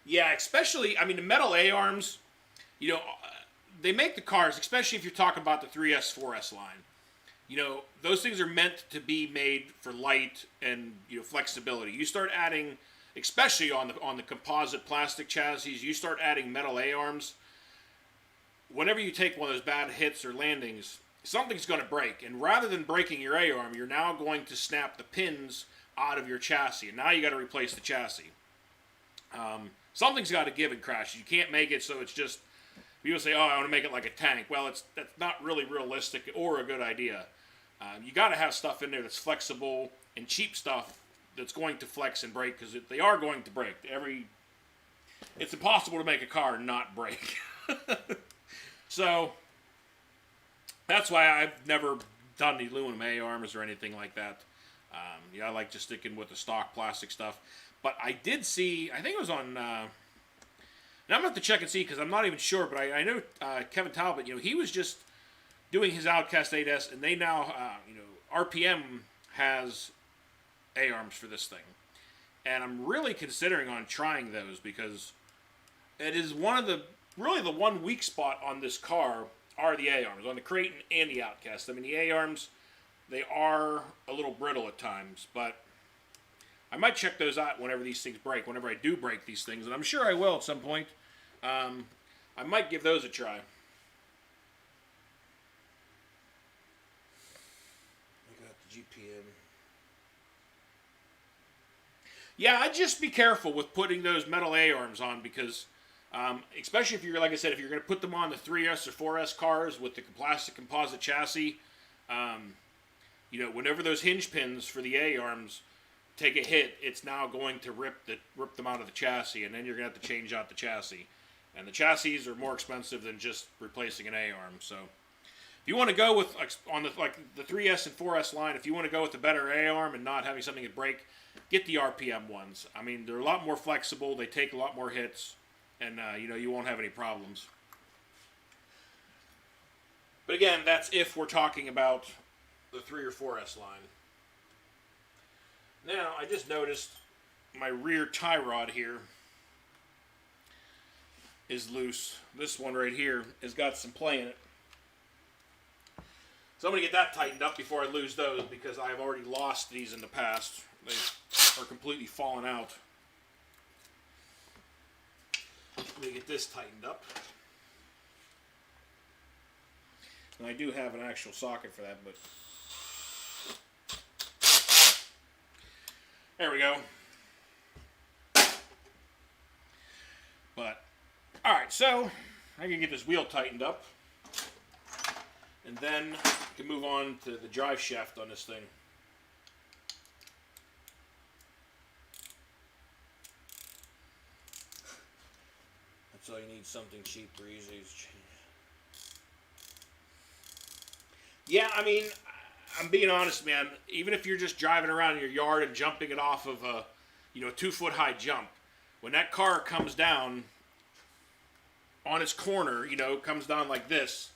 Yeah, especially, I mean, the metal A arms, they make the cars, especially if you're talking about the 3S, 4S line. Those things are meant to be made for light and, flexibility. You start adding, especially on the composite plastic chassis, you start adding metal A-arms. Whenever you take one of those bad hits or landings, something's going to break. And rather than breaking your A-arm, you're now going to snap the pins out of your chassis. And now you got to replace the chassis. Something's got to give and crash. You can't make it so it's just, people say, oh, I want to make it like a tank. Well, that's not really realistic or a good idea. You got to have stuff in there that's flexible and cheap stuff that's going to flex and break, because they are going to break. It's impossible to make a car not break. So that's why I've never done the aluminum A-arms or anything like that. Yeah, I like just sticking with the stock plastic stuff. But I did see, I think it was on, and I'm going to have to check and see because I'm not even sure, but I know Kevin Talbot, he was just doing his Outcast 8S, and they now, RPM has A-arms for this thing. And I'm really considering on trying those because it is really the one weak spot on this car are the A-arms, on the Creighton and the Outcast. I mean, the A-arms, they are a little brittle at times, but I might check those out whenever these things break, whenever I do break these things, and I'm sure I will at some point. I might give those a try. I got the GPM. Yeah, I'd just be careful with putting those metal A-arms on because, especially if you're, like I said, if you're going to put them on the 3S or 4S cars with the plastic composite chassis, whenever those hinge pins for the A-arms take a hit, it's now going to rip them out of the chassis, and then you're going to have to change out the chassis. And the chassis are more expensive than just replacing an A-arm. So if you want to go with, on the 3S and 4S line, if you want to go with the better A-arm and not having something to break, get the RPM ones. I mean, they're a lot more flexible, they take a lot more hits, and you won't have any problems. But again, that's if we're talking about the 3 or 4S line. Now, I just noticed my rear tie rod here is loose. This one right here has got some play in it. So I'm going to get that tightened up before I lose those because I've already lost these in the past. They are completely fallen out. Let me get this tightened up. And I do have an actual socket for that, but there we go. But, alright, so I can get this wheel tightened up. And then I can move on to the drive shaft on this thing. That's all you need, something cheap, easy. Yeah, I mean, I'm being honest, man. Even if you're just driving around in your yard and jumping it off of a 2-foot high jump, when that car comes down on its corner, comes down like this,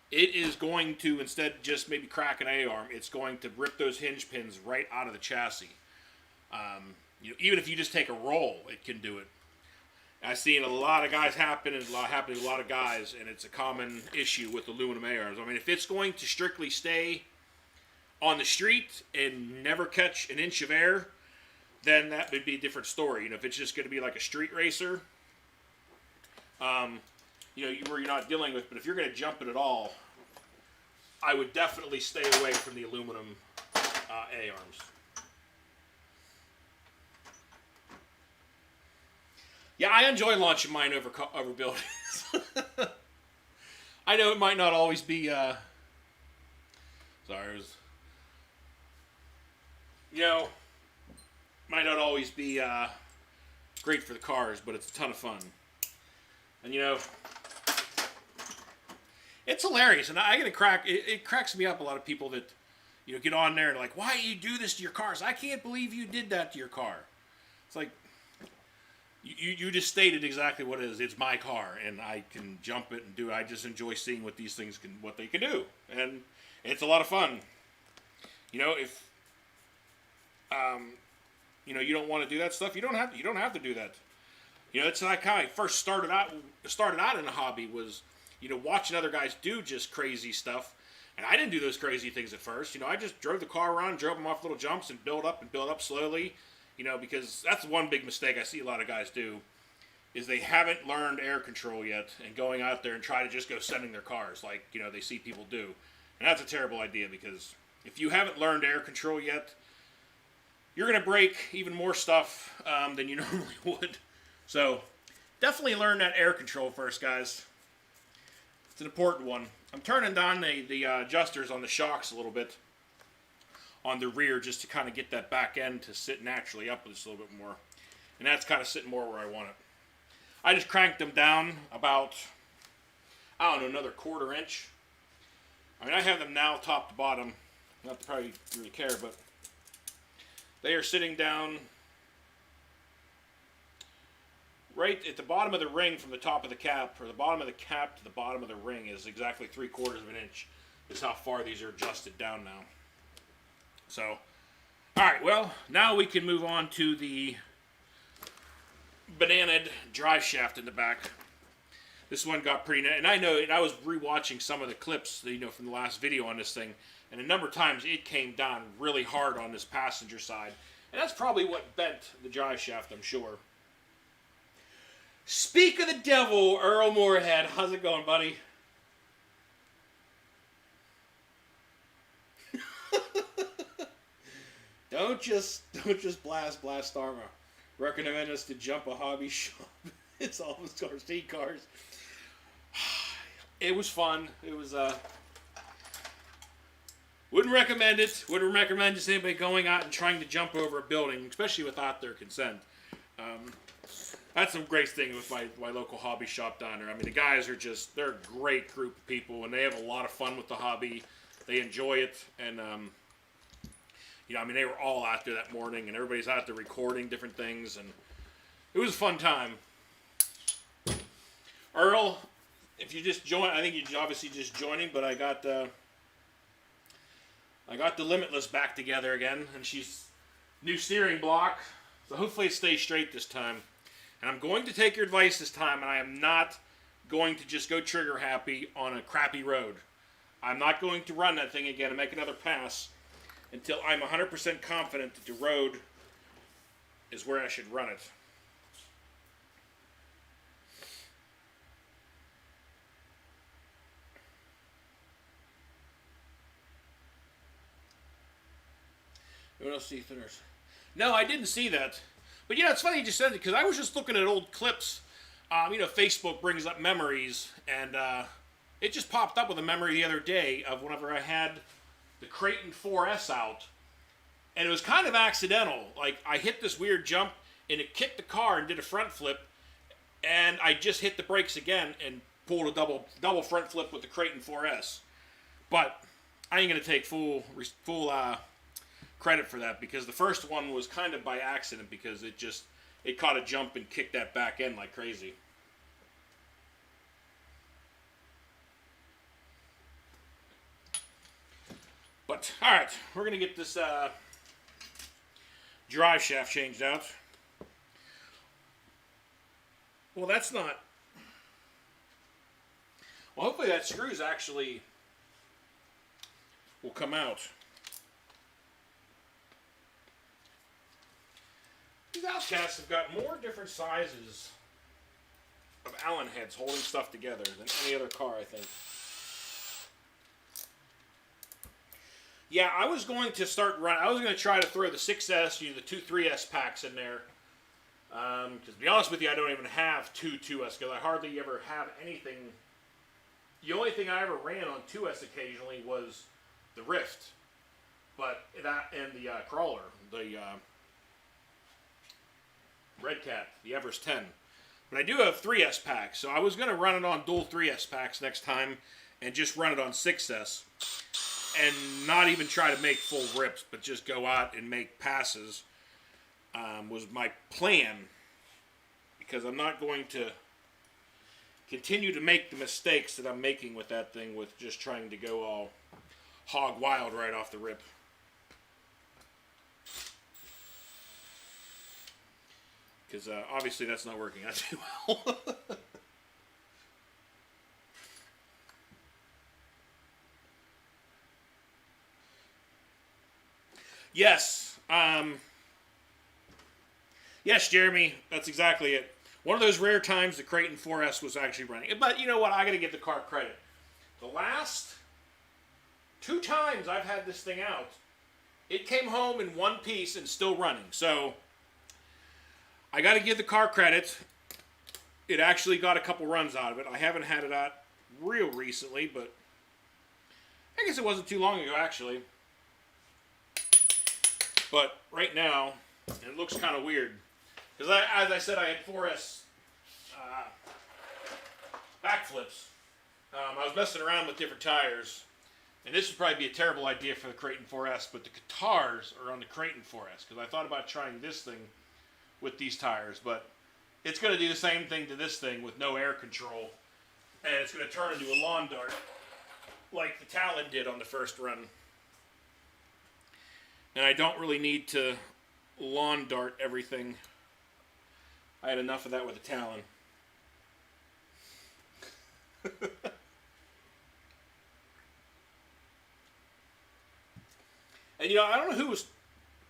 it is going to, instead just maybe crack an A-arm, it's going to rip those hinge pins right out of the chassis. Even if you just take a roll, it can do it. I've seen a lot of guys happen, and happening to a lot of guys, and it's a common issue with aluminum A-arms. I mean, if it's going to strictly stay on the street and never catch an inch of air, then that would be a different story. If it's just going to be like a street racer, where you're not dealing with. But if you're going to jump it at all, I would definitely stay away from the aluminum A-arms. Yeah, I enjoy launching mine over buildings. I know it might not always be. Sorry, it was. Might not always be great for the cars, but it's a ton of fun. And it's hilarious, and I get a crack. It cracks me up. A lot of people that get on there and like, why do you do this to your cars? I can't believe you did that to your car. It's like. You just stated exactly what it is. It's my car, and I can jump it and do it. I just enjoy seeing what these things what they can do, and it's a lot of fun. If you don't want to do that stuff, you don't have to do that. It's like how I first started out in the hobby was, watching other guys do just crazy stuff, and I didn't do those crazy things at first. I just drove the car around, drove them off little jumps, and build up slowly. Because that's one big mistake I see a lot of guys do, is they haven't learned air control yet, and going out there and try to just go sending their cars like, they see people do. And that's a terrible idea, because if you haven't learned air control yet, you're going to break even more stuff than you normally would. So, definitely learn that air control first, guys. It's an important one. I'm turning down the adjusters on the shocks a little bit on the rear just to kind of get that back end to sit naturally up just a little bit more. And that's kind of sitting more where I want it. I just cranked them down about, another 1/4 inch. I mean, I have them now top to bottom. Not to probably really care, but They are sitting down right at the bottom of the ring from the top of the cap, or the bottom of the cap to the bottom of the ring is exactly 3/4 of an inch. Is how far these are adjusted down now. So, alright, well, now we can move on to the bananaed drive shaft in the back. This one got pretty nice, and I was rewatching some of the clips, from the last video on this thing, and a number of times it came down really hard on this passenger side, and that's probably what bent the drive shaft, I'm sure. Speak of the devil, Earl Moorhead, how's it going, buddy? Don't just blast armor. Recommend us to jump a hobby shop. It's all RC cars. It was fun. It was wouldn't recommend it. Wouldn't recommend just anybody going out and trying to jump over a building, especially without their consent. That's some great thing with my local hobby shop down there. I mean, the guys are they're a great group of people, and they have a lot of fun with the hobby. They enjoy it, and they were all out there that morning, and everybody's out there recording different things, and it was a fun time. Earl, if you just joined, I think you're obviously just joining, but I got the Limitless back together again, and she's new steering block, so hopefully it stays straight this time. And I'm going to take your advice this time, and I am not going to just go trigger happy on a crappy road. I'm not going to run that thing again and make another pass until I'm 100% confident that the road is where I should run it. What else see thinners? No, I didn't see that. But it's funny you just said it, because I was just looking at old clips. Facebook brings up memories, and it just popped up with a memory the other day of whenever I had the Creighton 4S out, and it was kind of accidental. Like, I hit this weird jump, and it kicked the car and did a front flip, and I just hit the brakes again and pulled a double front flip with the Creighton 4S. But I ain't going to take full credit for that, because the first one was kind of by accident, because it caught a jump and kicked that back end like crazy. But alright, we're gonna get this drive shaft changed out. Well, that's not, well, hopefully that screws actually will come out. These Outcasts have got more different sizes of Allen heads holding stuff together than any other car, I think. Yeah, I was going to try to throw the 6S, the two 3S packs in there. Because to be honest with you, I don't even have two 2S, because I hardly ever have anything. The only thing I ever ran on 2S occasionally was the Rift. But that and the Crawler, the Red Cat, the Everest 10. But I do have 3S packs, so I was going to run it on dual 3S packs next time and just run it on 6S. And not even try to make full rips, but just go out and make passes was my plan. Because I'm not going to continue to make the mistakes that I'm making with that thing, with just trying to go all hog wild right off the rip. Because obviously that's not working out too well. Yes. Yes, Jeremy, that's exactly it. One of those rare times the Creighton 4S was actually running. But you know what? I got to give the car credit. The last 2 times I've had this thing out, it came home in one piece and still running. So I got to give the car credit. It actually got a couple runs out of it. I haven't had it out real recently, but I guess it wasn't too long ago, actually. But right now, it looks kind of weird. Because as I said, I had 4S backflips. I was messing around with different tires. And this would probably be a terrible idea for the Creighton 4S, but the guitars are on the Creighton 4S, because I thought about trying this thing with these tires, but it's going to do the same thing to this thing with no air control, and it's going to turn into a lawn dart like the Talon did on the first run. And I don't really need to lawn dart everything. I had enough of that with the Talon. And you know, I don't know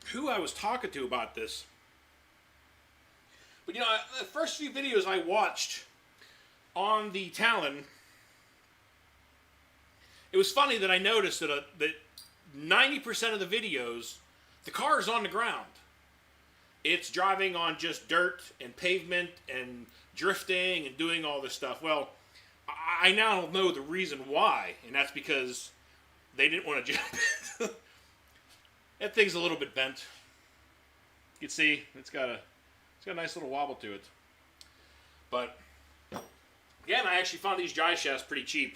who I was talking to about this. But you know, the first few videos I watched on the Talon, it was funny that I noticed that that 90% of the videos, the car is on the ground. It's driving on just dirt and pavement and drifting and doing all this stuff. Well, I now know the reason why, and that's because they didn't want to jump it. That thing's a little bit bent. You can see it's got a nice little wobble to it. But again, I actually found these drive shafts pretty cheap.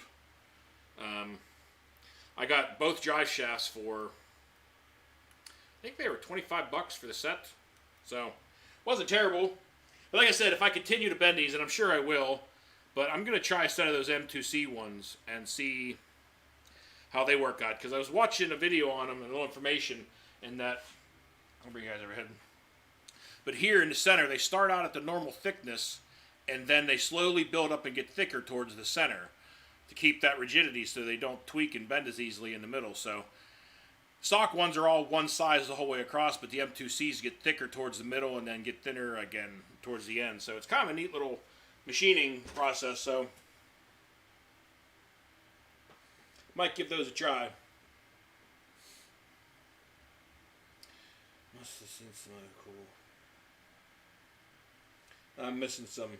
I got both drive shafts for, I think they were $25 for the set. So wasn't terrible. But like I said, if I continue to bend these, and I'm sure I will, but I'm going to try a set of those M2C ones and see how they work out. Because I was watching a video on them and a little information, and that, I'll bring you guys overhead. But here in the center, they start out at the normal thickness, and then they slowly build up and get thicker towards the center to keep that rigidity so they don't tweak and bend as easily in the middle. So stock ones are all one size the whole way across, but the M2Cs get thicker towards the middle and then get thinner again towards the end. So it's kind of a neat little machining process. So might give those a try. Must have seen some other cool. I'm missing some.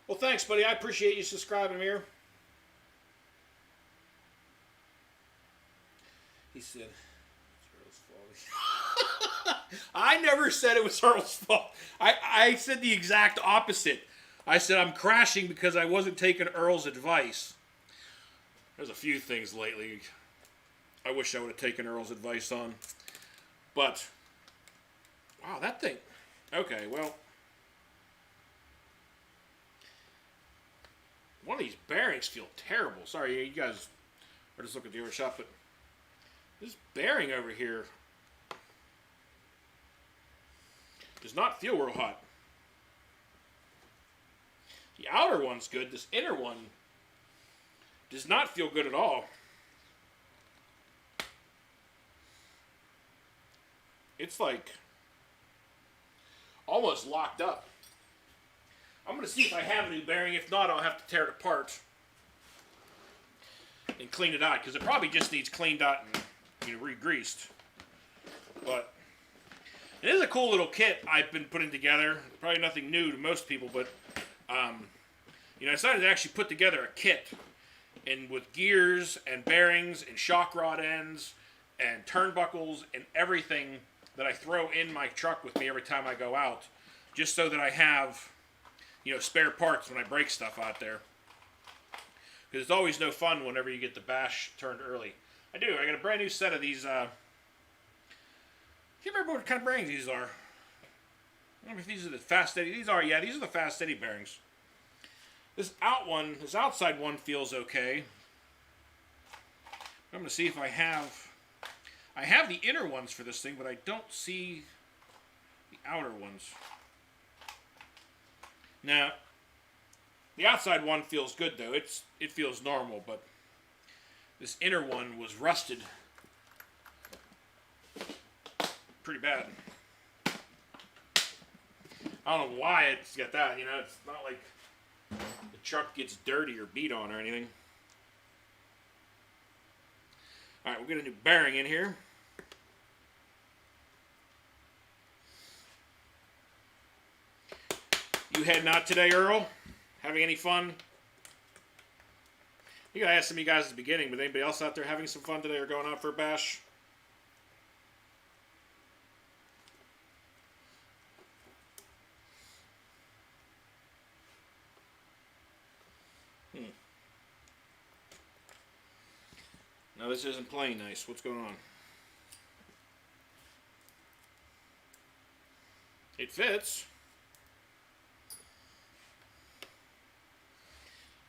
Well, thanks, buddy. I appreciate you subscribing here. He said, it's Earl's fault. I never said it was Earl's fault. I said the exact opposite. I said I'm crashing because I wasn't taking Earl's advice. There's a few things lately I wish I would have taken Earl's advice on. But, wow, that thing. Okay, well. One of these bearings feel terrible. Sorry, you guys are just looking at the other shop, but this bearing over here does not feel real hot. The outer one's good. This inner one does not feel good at all. It's like almost locked up. I'm going to see if I have a new bearing. If not, I'll have to tear it apart and clean it out, because it probably just needs cleaned out and re-greased. But it is a cool little kit I've been putting together. Probably nothing new to most people, but you know, I decided to actually put together a kit, and with gears and bearings and shock rod ends and turnbuckles and everything that I throw in my truck with me every time I go out, just so that I have, you know, spare parts when I break stuff out there. Because it's always no fun whenever you get the bash turned early. I do. I got a brand new set of these. I can't remember what kind of bearings these are. I don't know if these are the fast steady. These are, yeah, these are the fast steady bearings. This outside one feels okay. I'm going to see if I have the inner ones for this thing, but I don't see the outer ones. Now, the outside one feels good though. It feels normal, but this inner one was rusted pretty bad. I don't know why it's got that, you know, it's not like the truck gets dirty or beat on or anything. Alright, we'll get a new bearing in here. You heading out today, Earl? Having any fun? You gotta ask some of you guys at the beginning, but anybody else out there having some fun today or going out for a bash? Now this isn't playing nice. What's going on? It fits.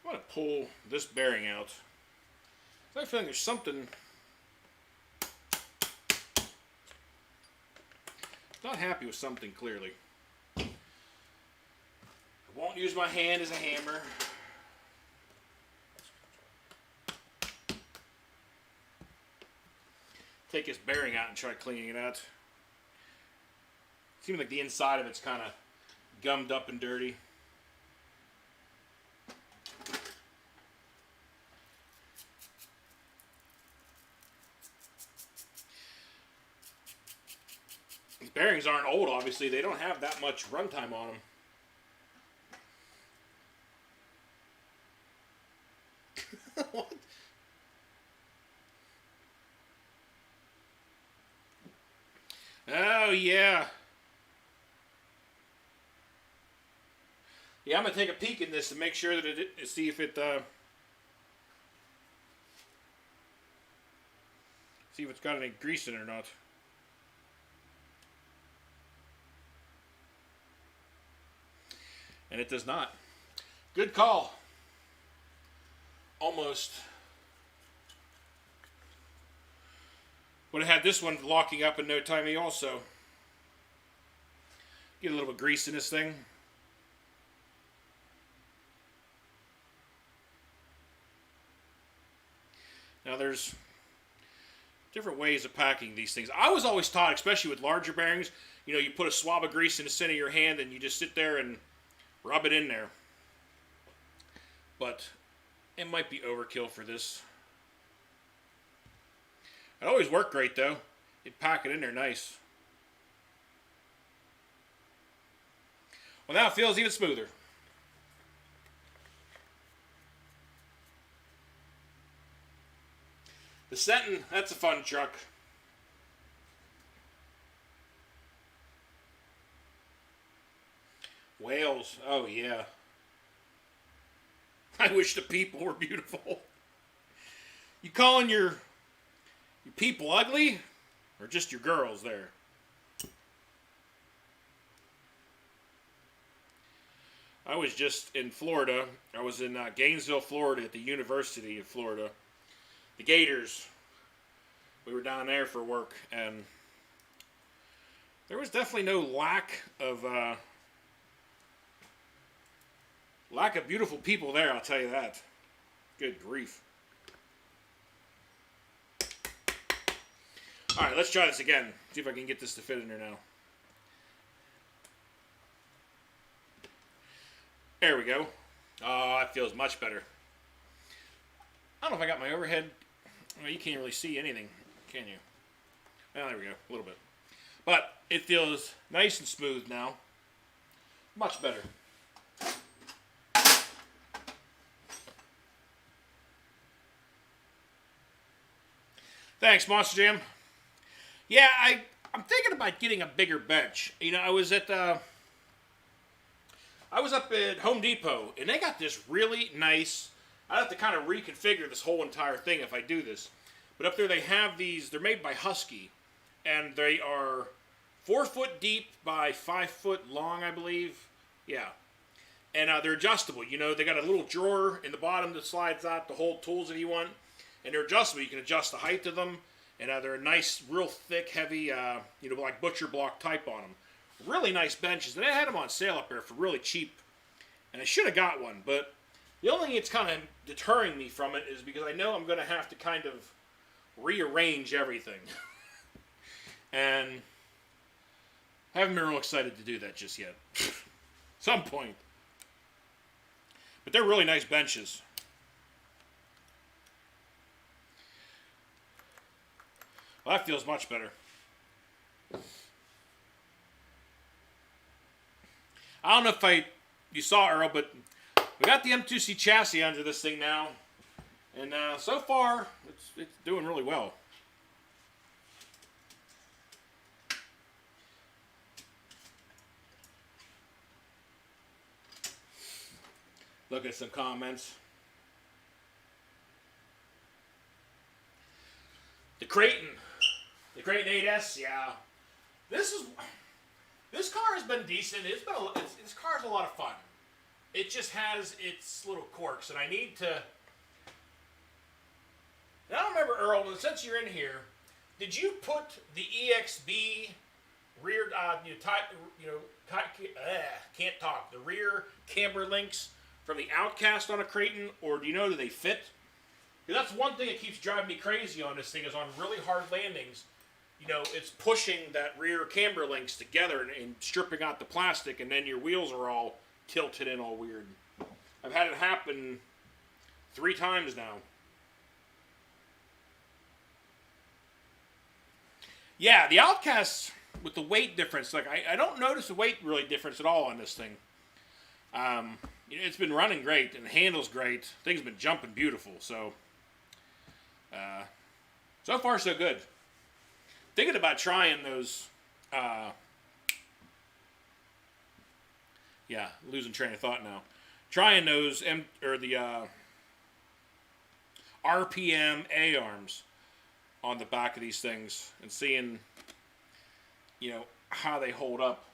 I'm going to pull this bearing out. I feel like there's something... Not happy with something, clearly. I won't use my hand as a hammer. Take this bearing out and try cleaning it out. Seems like the inside of it's kind of gummed up and dirty. These bearings aren't old, obviously. They don't have that much runtime on them. What? Oh, yeah. Yeah, I'm going to take a peek in this to make sure that see if it, see if it's got any grease in it or not. And it does not. Good call. Almost. Would have had this one locking up in no time also. Get a little bit of grease in this thing. Now there's different ways of packing these things. I was always taught, especially with larger bearings, you know, you put a swab of grease in the center of your hand and you just sit there and rub it in there. But it might be overkill for this. It always worked great though. You'd pack it in there nice. Well, now it feels even smoother. The Senton, that's a fun truck. Whales, oh yeah. I wish the people were beautiful. You calling your people ugly? Or just your girls there? I was just in Florida. I was in Gainesville, Florida at the University of Florida. The Gators. We were down there for work, and there was definitely no lack of beautiful people there, I'll tell you that. Good grief. Alright, let's try this again. See if I can get this to fit in there now. There we go. Oh, that feels much better. I don't know if I got my overhead. Well, you can't really see anything, can you? Oh, there we go. A little bit. But it feels nice and smooth now. Much better. Thanks, Monster Jam. Yeah, I'm thinking about getting a bigger bench. You know, I was up at Home Depot, and they got this really nice. I have to kind of reconfigure this whole entire thing if I do this. But up there they have these. They're made by Husky, and they are 4 foot deep by 5 foot long, I believe. Yeah, and they're adjustable. You know, they got a little drawer in the bottom that slides out to hold tools that you want, and they're adjustable. You can adjust the height of them. And they're nice, real thick, heavy, you know, like butcher block type on them. Really nice benches. And I had them on sale up there for really cheap. And I should have got one. But the only thing that's kind of deterring me from it is because I know I'm going to have to kind of rearrange everything. And I haven't been real excited to do that just yet. Some point. But they're really nice benches. Well, that feels much better. I don't know if you saw Earl, but we got the M2C chassis under this thing now, and so far it's doing really well. Look at some comments. The Creighton 8S, yeah. This car has been decent. This car's a lot of fun. It just has its little quirks, and I need to. And I don't remember, Earl. Since you're in here, did you put the EXB rear? Can't talk. The rear camber links from the Outcast on a Creighton, or do you know, do they fit? Because that's one thing that keeps driving me crazy on this thing, is on really hard landings, you know, it's pushing that rear camber links together and stripping out the plastic, and then your wheels are all tilted in all weird. I've had it happen 3 times now. Yeah, the Outcasts with the weight difference, like I don't notice the weight really difference at all on this thing. It's been running great and the handle's great. Thing's been jumping beautiful, so so far so good. Thinking about trying those. Losing train of thought now. Trying those the RPM A-arms on the back of these things and seeing, you know, how they hold up.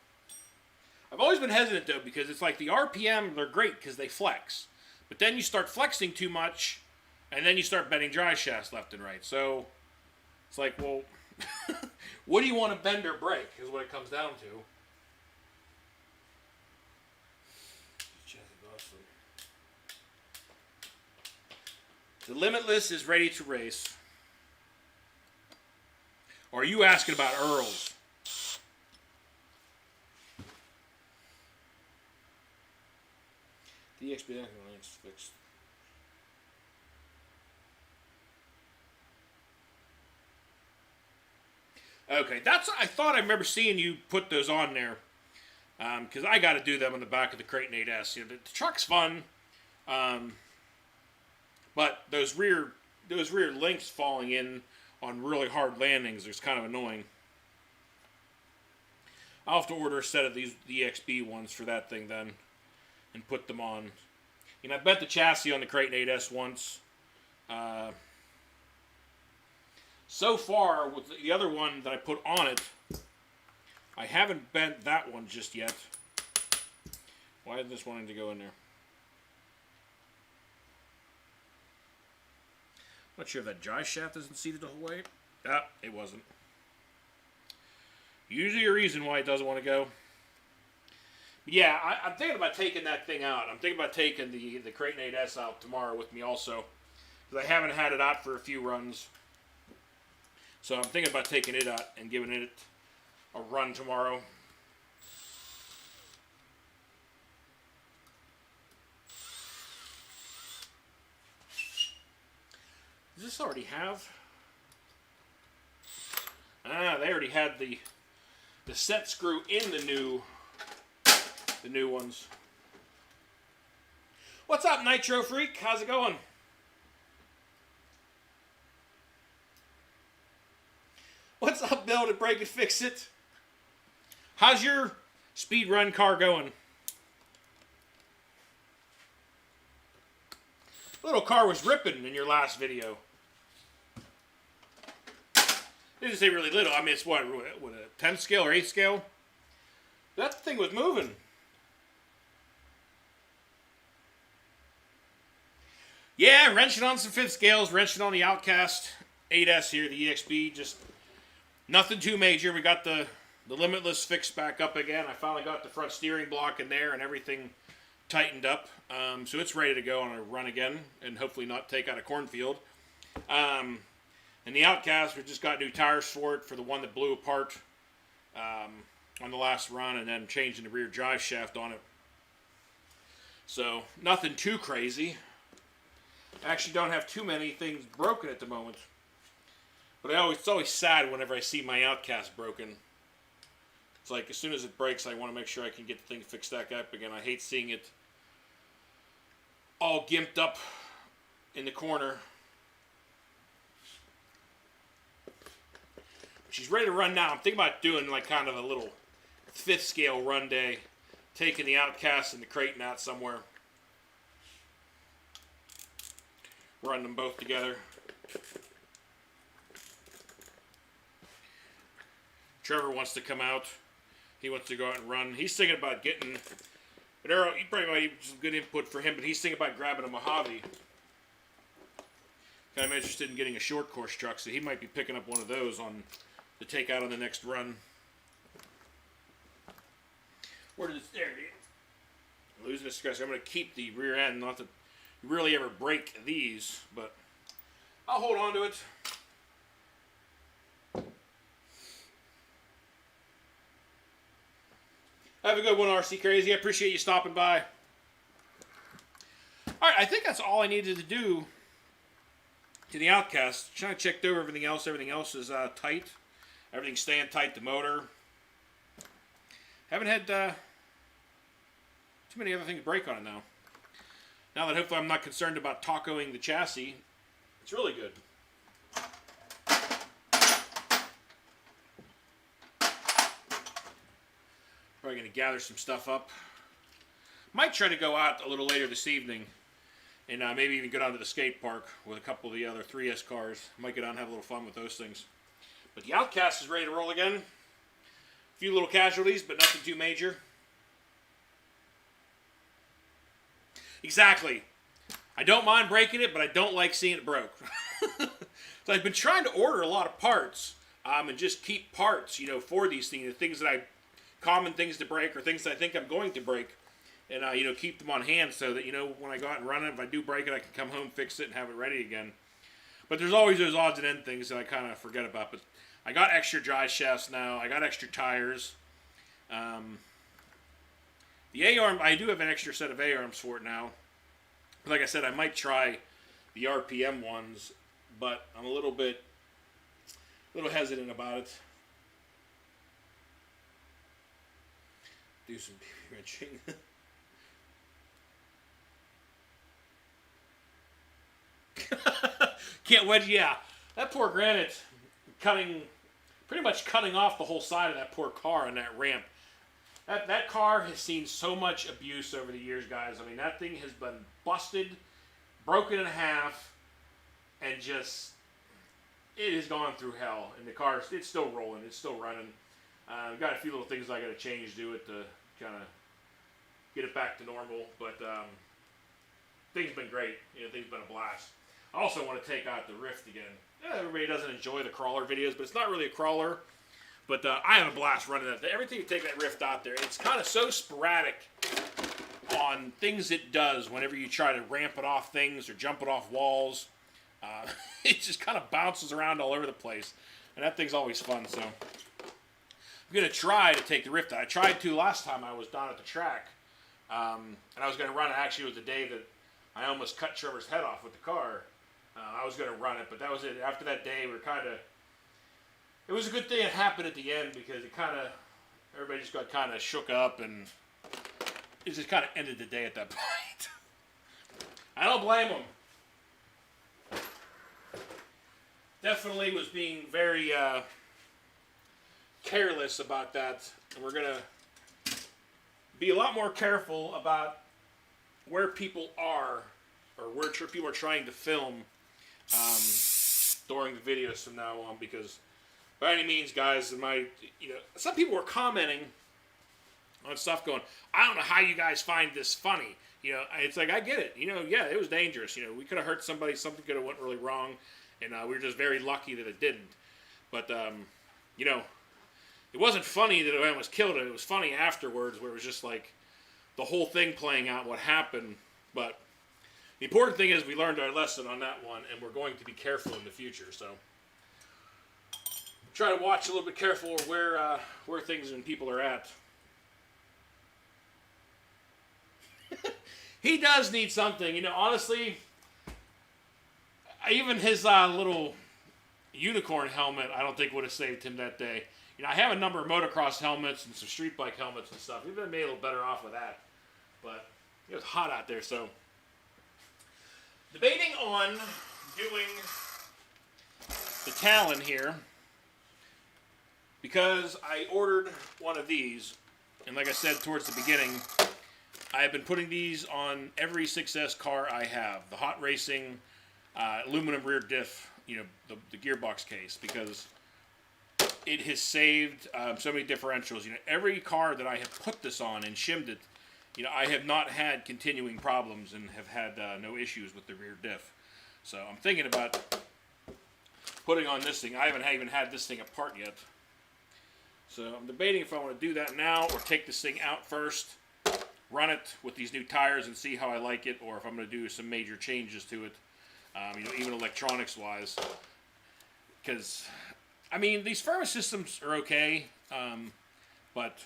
I've always been hesitant though, because it's like the RPM, they're great because they flex, but then you start flexing too much, and then you start bending drive shafts left and right. So it's like, well, what do you want to bend or break is what it comes down to. The Limitless is ready to race. Or are you asking about Earl's? The EXB links fixed. Okay, I thought I remember seeing you put those on there. Because I got to do them on the back of the Creighton 8S. You know, the truck's fun. But those rear links falling in on really hard landings is kind of annoying. I'll have to order a set of the EXB ones for that thing then, and put them on. You know, I bent the chassis on the Creighton 8S once. So far, with the other one that I put on it, I haven't bent that one just yet. Why is this wanting to go in there? Not sure if that drive shaft isn't seated the whole way. Ah, it wasn't. Usually a reason why it doesn't want to go. But yeah, I'm thinking about taking that thing out. I'm thinking about taking the Creighton 8S out tomorrow with me also, because I haven't had it out for a few runs. So I'm thinking about taking it out and giving it a run tomorrow. Does this already have? They already had the set screw in the new ones. What's up, Nitro Freak? How's it going? What's up, Bill, to break it, fix it? How's your speed run car going? Little car was ripping in your last video. Didn't say really little. I mean, it's what a 10 scale or 8 scale? That thing was moving. Yeah, wrenching on some 5th scales, wrenching on the Outcast 8S here, the EXB. Just nothing too major. We got the Limitless fixed back up again. I finally got the front steering block in there and everything tightened up. So it's ready to go on a run again and hopefully not take out a cornfield. And the Outcast, we just got new tires for it, for the one that blew apart on the last run, and then changing the rear drive shaft on it. So nothing too crazy. I actually don't have too many things broken at the moment. But it's always sad whenever I see my Outcast broken. It's like as soon as it breaks, I want to make sure I can get the thing fixed back up again. I hate seeing it all gimped up in the corner. She's ready to run now. I'm thinking about doing like kind of a little 5th scale run day. Taking the Outcast and the Creighton out somewhere. Running them both together. Trevor wants to come out. He wants to go out and run. He's thinking about getting an arrow. You probably might have some good input for him, but he's thinking about grabbing a Mojave. I'm interested in getting a short course truck, so he might be picking up one of those on to take out on the next run. Where did it? There it is. Losing the stress. I'm going to keep the rear end, not that you really ever break these, but I'll hold on to it. Have a good one, RC Crazy. I appreciate you stopping by. All right, I think that's all I needed to do to the Outcast. Trying to check over everything else. Everything else is tight. Everything's staying tight. The motor. Haven't had too many other things break on it now. Now that hopefully I'm not concerned about tacoing the chassis, it's really good. Probably going to gather some stuff up. Might try to go out a little later this evening and maybe even go down to the skate park with a couple of the other 3S cars. Might get out and have a little fun with those things. But the Outcast is ready to roll again. A few little casualties, but nothing too major. Exactly. I don't mind breaking it, but I don't like seeing it broke. So I've been trying to order a lot of parts and just keep parts, for these things, the things that common things to break or things that I think I'm going to break, and keep them on hand so that when I go out and run it, if I do break it, I can come home, fix it, and have it ready again. But there's always those odds and end things that I kind of forget about. But I got extra Driveshafts now. I got extra tires. The A-arm, I do have an extra set of A-arms for it now. Like I said, I might try the RPM ones, but I'm a little hesitant about it. Do some BB wrenching. Can't wedge, yeah. That poor granite pretty much cutting off the whole side of that poor car on that ramp. That car has seen so much abuse over the years, guys. I mean, that thing has been busted, broken in half, and it has gone through hell. And the car, it's still rolling, it's still running. I've got a few little things I got to change to it to kind of get it back to normal, but things have been great. Things have been a blast. I also want to take out the Rift again. Everybody doesn't enjoy the crawler videos, but it's not really a crawler. But I have a blast running that. Every time you take that Rift out there, it's kind of so sporadic on things it does whenever you try to ramp it off things or jump it off walls. It just kind of bounces around all over the place. And that thing's always fun, so I'm going to try to take the Rift out. I tried to last time I was down at the track. And I was going to run it. Actually, it was the day that I almost cut Trevor's head off with the car. I was going to run it, but that was it. After that day, it was a good thing it happened at the end because everybody just got kind of shook up and it just kind of ended the day at that point. I don't blame them. Definitely was being very careless about that, and we're going to be a lot more careful about where people are or where people are trying to film during the videos from now on, because by any means, guys, some people were commenting on stuff going, I don't know how you guys find this funny. It's like, I get it. Yeah, it was dangerous. We could have hurt somebody. Something could have went really wrong, and we were just very lucky that it didn't. But, it wasn't funny that it was killed. It was funny afterwards where it was just like the whole thing playing out what happened. But the important thing is we learned our lesson on that one, and we're going to be careful in the future. So try to watch a little bit careful where things and people are at. He does need something. Honestly, even his little unicorn helmet, I don't think would have saved him that day. I have a number of motocross helmets and some street bike helmets and stuff. We've been made a little better off with that. But it was hot out there, so debating on doing the Talon here because I ordered one of these, and like I said towards the beginning, I've been putting these on every 6S car I have. The hot racing aluminum rear diff, the gearbox case, because it has saved so many differentials. You know, every car that I have put this on and shimmed it, you know, I have not had continuing problems and have had no issues with the rear diff. So I'm thinking about putting on this thing. I haven't even had this thing apart yet. So I'm debating if I want to do that now or take this thing out first, run it with these new tires and see how I like it, or if I'm going to do some major changes to it, you know, even electronics-wise. Because, I mean, these furnace systems are okay, but,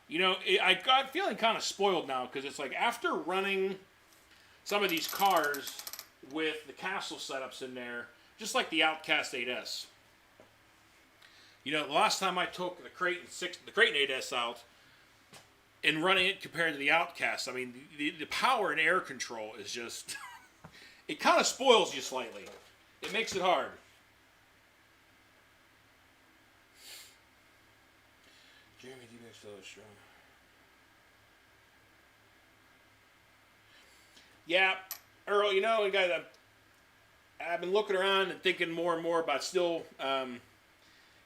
you know, I got feeling kind of spoiled now, because it's like after running some of these cars with the Castle setups in there, just like the Outcast 8S. You know, the last time I took the Creighton 8S out and running it compared to the Outcast, I mean, the power and air control is just, it kind of spoils you slightly. It makes it hard. Jeremy DBX is strong. Yeah, Earl, you know, guys, I've been looking around and thinking more and more about still,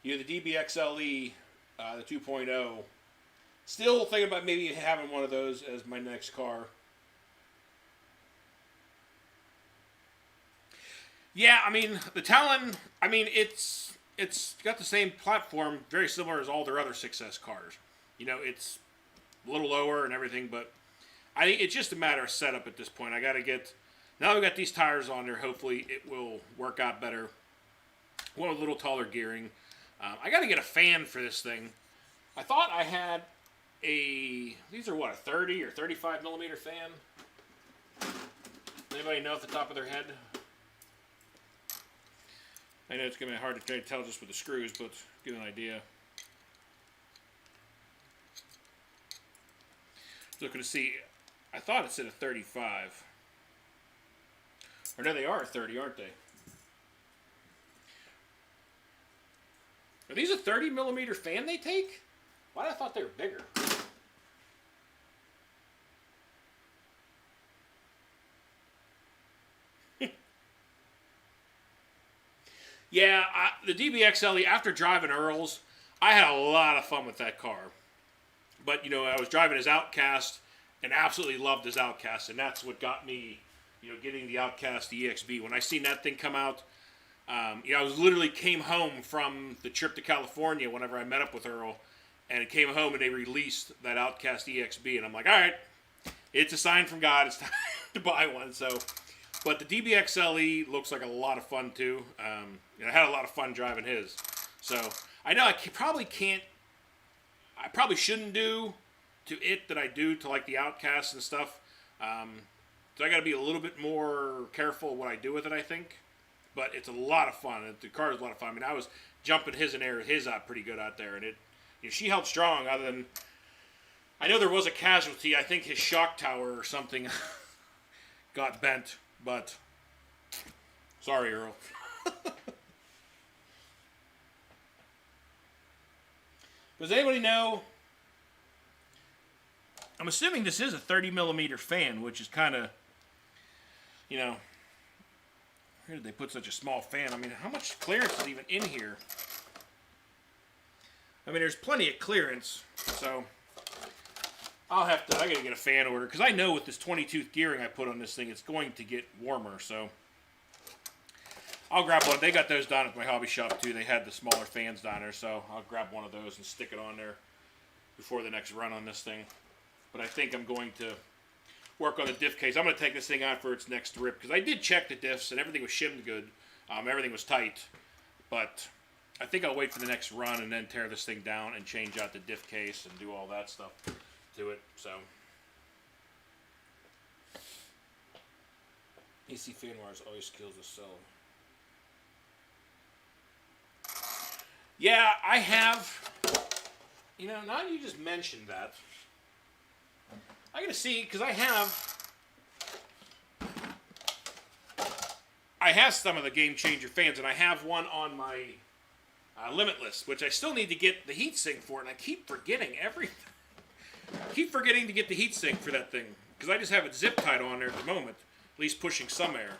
you know, the DBX LE, the 2.0. Still thinking about maybe having one of those as my next car. Yeah, I mean, the Talon, I mean, it's got the same platform, very similar as all their other 6S cars. You know, it's a little lower and everything, but I think it's just a matter of setup at this point. I got to get, now we've got these tires on there, hopefully it will work out better. One with a little taller gearing. I got to get a fan for this thing. I thought I had these are what, a 30 or 35 millimeter fan? Anybody know off the top of their head? I know it's going to be hard to try to tell just with the screws, but get an idea. Looking to see, I thought it said a 35. Or no, they are a 30, aren't they? Are these a 30 millimeter fan they take? Why did I thought they were bigger? Yeah, the DBX LE, after driving Earl's, I had a lot of fun with that car. But, you know, I was driving his Outcast and absolutely loved his Outcast, and that's what got me, you know, getting the Outcast EXB. When I seen that thing come out, you know, I was literally came home from the trip to California whenever I met up with Earl, and it came home and they released that Outcast EXB, and I'm like, all right, it's a sign from God, it's time to buy one. So, but the DBX LE looks like a lot of fun too. I had a lot of fun driving his. So I know I probably shouldn't do to it that I do to like the Outcast and stuff. So I got to be a little bit more careful what I do with it, I think. But it's a lot of fun. The car is a lot of fun. I mean, I was jumping his out pretty good out there, and it, you know, she held strong. Other than, I know there was a casualty. I think his shock tower or something got bent. But sorry, Earl. Does anybody know? I'm assuming this is a 30 millimeter fan, which is kind of, you know, where did they put such a small fan? I mean, how much clearance is even in here? I mean, there's plenty of clearance, so I gotta get a fan order, because I know with this 22 gearing I put on this thing, it's going to get warmer, so I'll grab one. They got those down at my hobby shop too. They had the smaller fans down there, so I'll grab one of those and stick it on there before the next run on this thing. But I think I'm going to work on the diff case. I'm going to take this thing out for its next rip, because I did check the diffs and everything was shimmed good. Everything was tight, but I think I'll wait for the next run and then tear this thing down and change out the diff case and do all that stuff to it. So AC fan wires always kills the cell. Yeah, I have. You know, now you just mentioned that, I gotta see, because I have some of the Game Changer fans, and I have one on my Limitless, which I still need to get the heatsink for, and I keep forgetting everything. I keep forgetting to get the heatsink for that thing, because I just have it zip tied on there at the moment, at least pushing some air.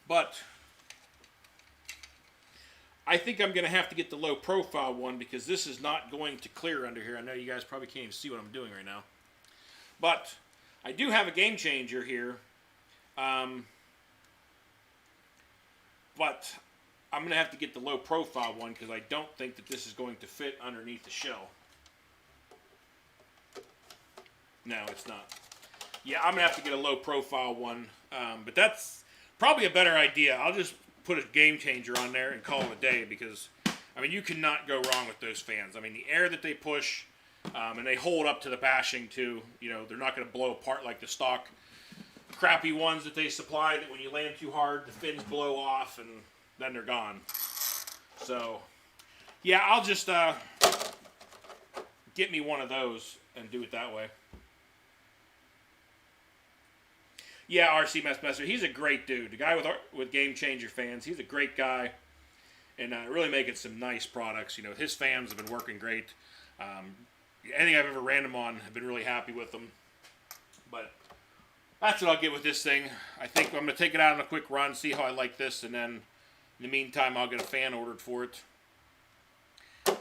But I I think I'm going to have to get the low profile one because this is not going to clear under here. I know you guys probably can't even see what I'm doing right now. But I do have a game changer here. But I'm going to have to get the low profile one because I don't think that this is going to fit underneath the shell. No, it's not. Yeah, I'm going to have to get a low profile one. But that's probably a better idea. I'll just put a game changer on there and call it a day because, I mean, you cannot go wrong with those fans. I mean, the air that they push, and they hold up to the bashing too. You know, they're not going to blow apart like the stock crappy ones that they supply that when you land too hard, the fins blow off and then they're gone. So, yeah, I'll just get me one of those and do it that way. Yeah, RC Messer, he's a great dude. The guy with Game Changer fans, he's a great guy, and really making some nice products. You know, his fans have been working great. Anything I've ever ran them on, I've been really happy with them. But that's what I'll get with this thing. I think I'm going to take it out on a quick run, see how I like this, and then in the meantime, I'll get a fan ordered for it,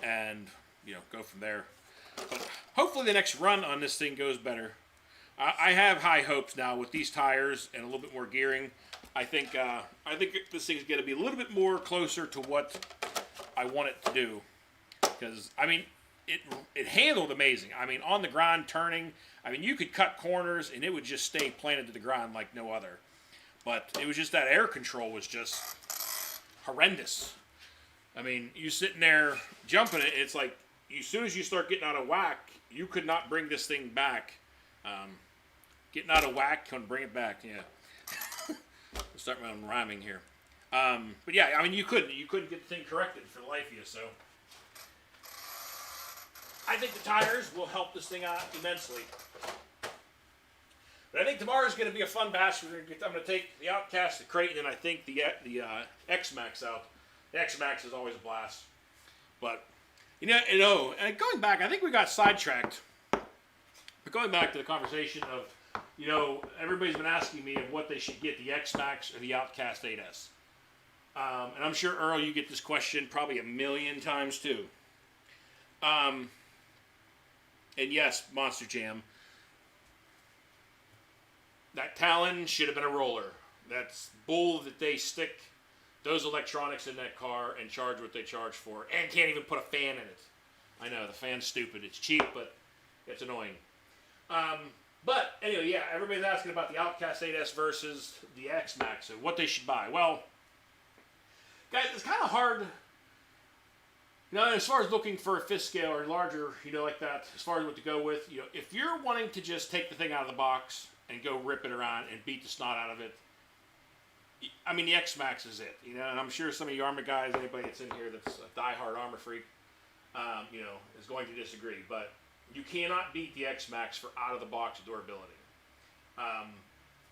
and go from there. But hopefully, the next run on this thing goes better. I have high hopes now with these tires and a little bit more gearing. I think this thing's going to be a little bit more closer to what I want it to do. Because, I mean, it handled amazing. I mean, on the ground, turning. I mean, you could cut corners and it would just stay planted to the ground like no other. But it was just that air control was just horrendous. I mean, you sitting there jumping it, it's like as soon as you start getting out of whack, you could not bring this thing back. Getting out of whack, couldn't bring it back. Yeah. I'll start my own rhyming here. But yeah, I mean, you couldn't get the thing corrected for the life of you. So I think the tires will help this thing out immensely. But I think tomorrow's going to be a fun bash. I'm going to take the Outcast, the crate, and then I think the X-Maxx out. The X-Maxx is always a blast. But and going back, I think we got sidetracked. But going back to the conversation of, everybody's been asking me of what they should get, the X-Maxx or the Outcast 8S. And I'm sure, Earl, you get this question probably a million times too. And yes, Monster Jam, that Talon should have been a roller. That's bull that they stick those electronics in that car and charge what they charge for, and can't even put a fan in it. I know, the fan's stupid. It's cheap, but it's annoying. But anyway, yeah, everybody's asking about the Outcast 8S versus the X-Maxx and what they should buy. Well, guys, it's kind of hard, as far as looking for a fifth scale or larger, like that, as far as what to go with, if you're wanting to just take the thing out of the box and go rip it around and beat the snot out of it, I mean, the X-Maxx is it, and I'm sure some of you armor guys, anybody that's in here that's a diehard armor freak, is going to disagree, but you cannot beat the X-Maxx for out-of-the-box durability.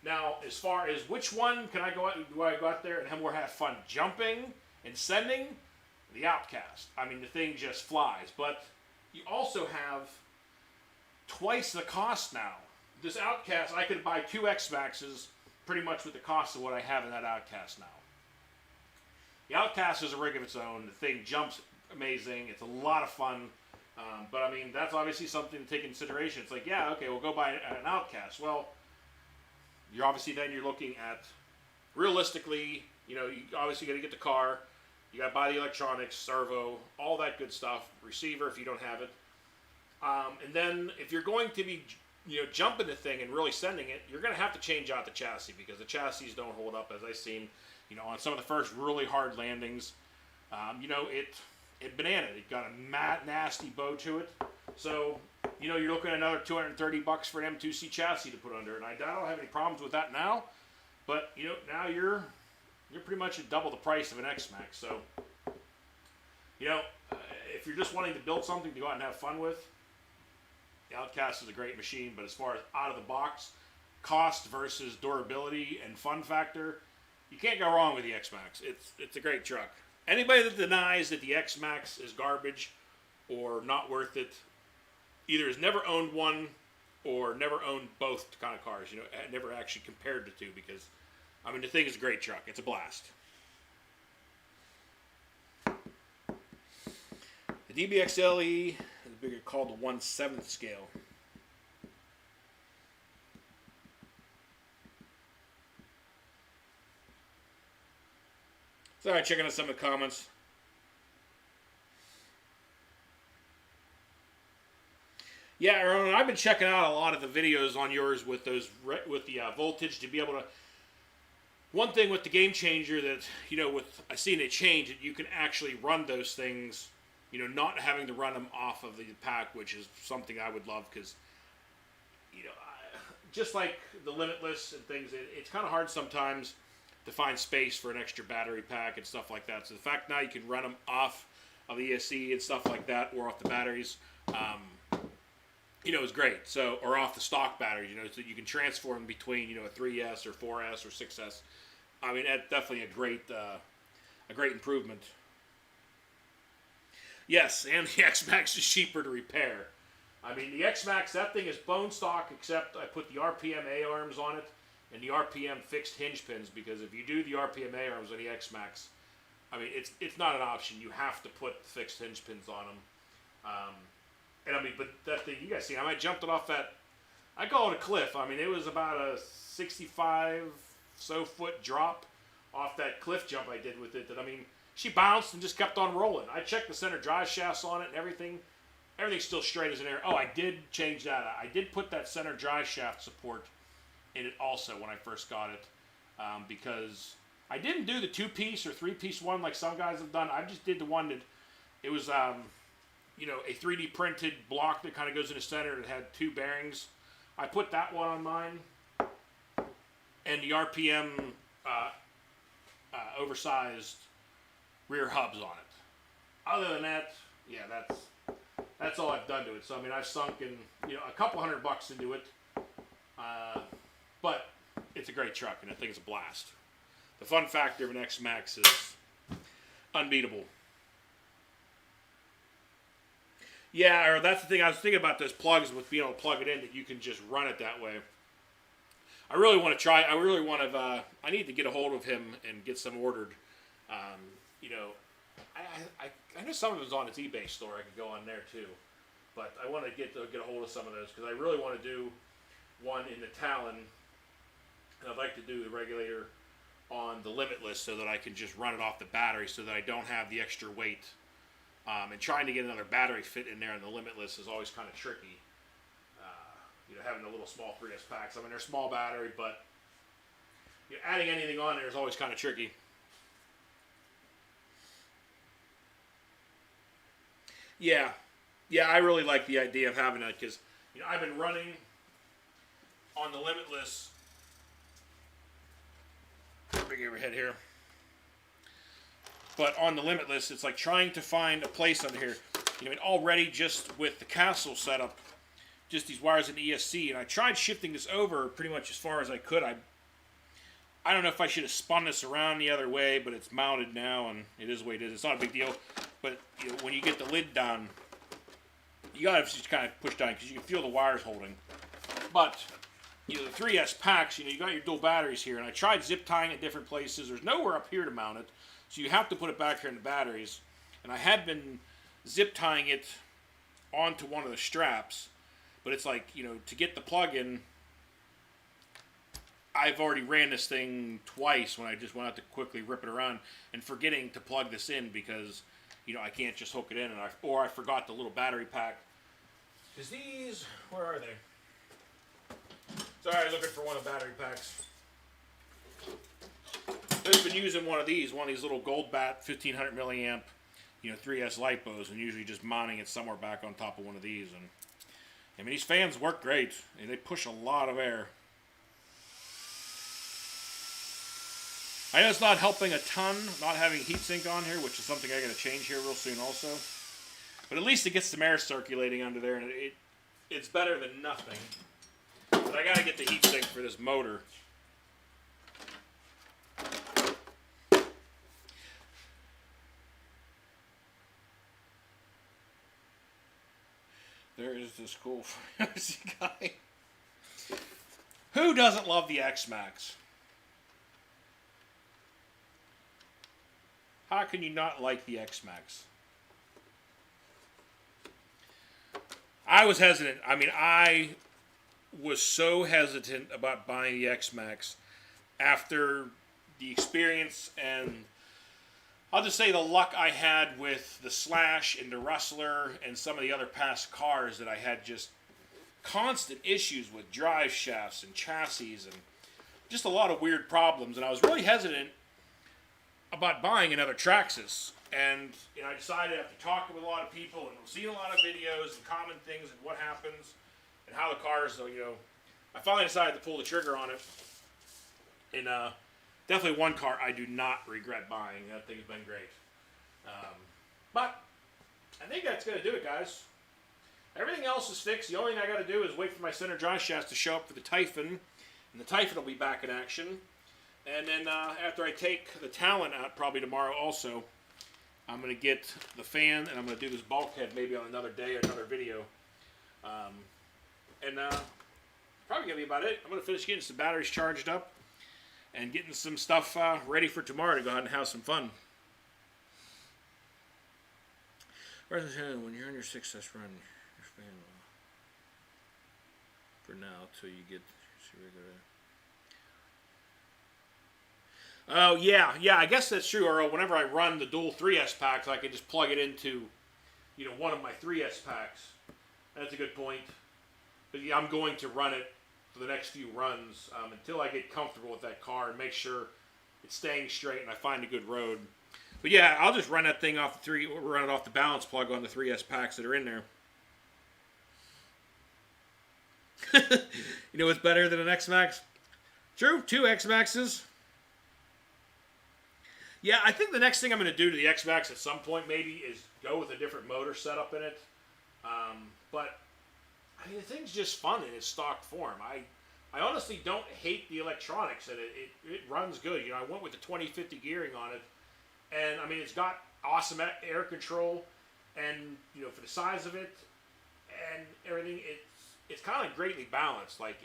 Now, as far as which one do I go out there and have fun jumping and sending? The Outcast. I mean, the thing just flies. But you also have twice the cost now. This Outcast, I could buy 2 X-Maxes pretty much with the cost of what I have in that Outcast now. The Outcast is a rig of its own. The thing jumps amazing. It's a lot of fun. But I mean, that's obviously something to take into consideration. It's like, yeah, okay, we'll go buy an Outcast. Well, you're looking at, realistically, you obviously got to get the car, you got to buy the electronics, servo, all that good stuff, receiver if you don't have it. And then if you're going to be, jumping the thing and really sending it, you're going to have to change out the chassis because the chassis don't hold up, as I've seen, on some of the first really hard landings. It banana. It got a nasty bow to it. So, you're looking at another $230 for an M2C chassis to put under it. And I don't have any problems with that now. But, now you're pretty much at double the price of an X-Maxx. So, if you're just wanting to build something to go out and have fun with, the Outcast is a great machine. But as far as out of the box, cost versus durability and fun factor, you can't go wrong with the X-Maxx. It's a great truck. Anybody that denies that the X-Maxx is garbage or not worth it either has never owned one or never owned both kind of cars. Never actually compared the two because, I mean, the thing is a great truck. It's a blast. The DBXLE is bigger, called the 1/7 scale. So, all right, checking out some of the comments. Yeah, Aaron, I've been checking out a lot of the videos on yours with those with the voltage to be able to. One thing with the Game Changer that with I seen it change that you can actually run those things, not having to run them off of the pack, which is something I would love because, just like the Limitless and things, it's kind of hard sometimes to find space for an extra battery pack and stuff like that. So the fact now you can run them off of the ESC and stuff like that, or off the batteries, is great. So, or off the stock batteries, so you can transfer them between, a 3S or 4S or 6S. I mean, that's definitely a great improvement. Yes, and the X-Maxx is cheaper to repair. I mean, the X-Maxx, that thing is bone stock, except I put the RPM A-arms on it and the RPM fixed hinge pins, because if you do the RPM A-arms on the X-Maxx, I mean, it's not an option. You have to put fixed hinge pins on them. And I mean, but that thing, you guys see, I jumped it off that, I call it a cliff. I mean, it was about a 65 so foot drop off that cliff jump I did with it. That, I mean, she bounced and just kept on rolling. I checked the center drive shafts on it and everything. Everything's still straight as an arrow. Oh, I did change that. I did put that center drive shaft support in it also when I first got it, because I didn't do the 2-piece or 3-piece one like some guys have done. I just did the one that it was a 3D printed block that kind of goes in the center. It had 2 bearings. I put that one on mine, and the RPM oversized rear hubs on it. Other than that, yeah, that's all I've done to it. So I mean, I've sunk in a couple $100 into it, but it's a great truck, and I think it's a blast. The fun factor of an X-Maxx is unbeatable. Yeah, or that's the thing I was thinking about, those plugs with being able to plug it in, that you can just run it that way. I really want to try. I really want to. I need to get a hold of him and get some ordered. I know some of it's on his eBay store. I could go on there too, but I want to get a hold of some of those, because I really want to do one in the Talon, and I'd like to do the regulator on the Limitless so that I can just run it off the battery, so that I don't have the extra weight. And trying to get another battery fit in there in the Limitless is always kind of tricky. Having the little small 3S packs. I mean, they're small battery, but adding anything on there is always kind of tricky. Yeah, I really like the idea of having that, because I've been running on the Limitless. Big overhead here. But on the Limitless, it's like trying to find a place under here. Already just with the castle setup, just these wires in the ESC, and I tried shifting this over pretty much as far as I could. I don't know if I should have spun this around the other way, but it's mounted now, and it is the way it is. It's not a big deal. But when you get the lid down, you gotta just kind of push down, because you can feel the wires holding. But the 3S packs, you got your dual batteries here, and I tried zip tying it different places. There's nowhere up here to mount it. So you have to put it back here in the batteries. And I had been zip tying it onto one of the straps. But it's like, to get the plug in, I've already ran this thing twice when I just went out to quickly rip it around, and forgetting to plug this in, because, I can't just hook it in, or I forgot the little battery pack. Because these, where are they? Sorry, looking for one of the battery packs. I've been using one of these little Gold Bat 1500 milliamp, 3S lipos, and usually just mounting it somewhere back on top of one of these. And I mean, these fans work great, and they push a lot of air. I know it's not helping a ton, not having heatsink on here, which is something I got to change here real soon also. But at least it gets some air circulating under there, and it's better than nothing. But I got to get the heatsink for this motor. There is this cool guy. Who doesn't love the X-Maxx? How can you not like the X-Maxx? I was hesitant. I mean, I was so hesitant about buying the X-Maxx after the experience, and I'll just say the luck I had with the Slash and the Rustler and some of the other past cars that I had just constant issues with drive shafts and chassis and just a lot of weird problems, and I was really hesitant about buying another Traxxas. And I decided after talking with a lot of people and seeing a lot of videos and common things and what happens and how the cars, I finally decided to pull the trigger on it. And definitely one car I do not regret buying. That thing's been great. But I think that's going to do it, guys. Everything else is fixed. The only thing I got to do is wait for my center drive shafts to show up for the Typhon. And the Typhon will be back in action. And then after I take the Talon out, probably tomorrow also, I'm going to get the fan, and I'm going to do this bulkhead maybe on another day or another video. Probably going to be about it. I'm going to finish getting some batteries charged up and getting some stuff ready for tomorrow to go out and have some fun. When you're on your success run, your fan for now till you get regular. Oh, yeah, I guess that's true, Earl. Whenever I run the dual 3S packs, I can just plug it into, one of my 3S packs. That's a good point. But yeah, I'm going to run it for the next few runs until I get comfortable with that car and make sure it's staying straight and I find a good road. But yeah, I'll just run that thing off run it off the balance plug on the 3S packs that are in there. You know what's better than an X-Maxx? True, 2 X-Maxes. Yeah, I think the next thing I'm going to do to the X-Maxx at some point maybe is go with a different motor setup in it. But, I mean, the thing's just fun in its stock form. I honestly don't hate the electronics in it. It runs good. I went with the 2050 gearing on it. And, I mean, it's got awesome air control. And, for the size of it and everything, it's kind of greatly balanced. Like,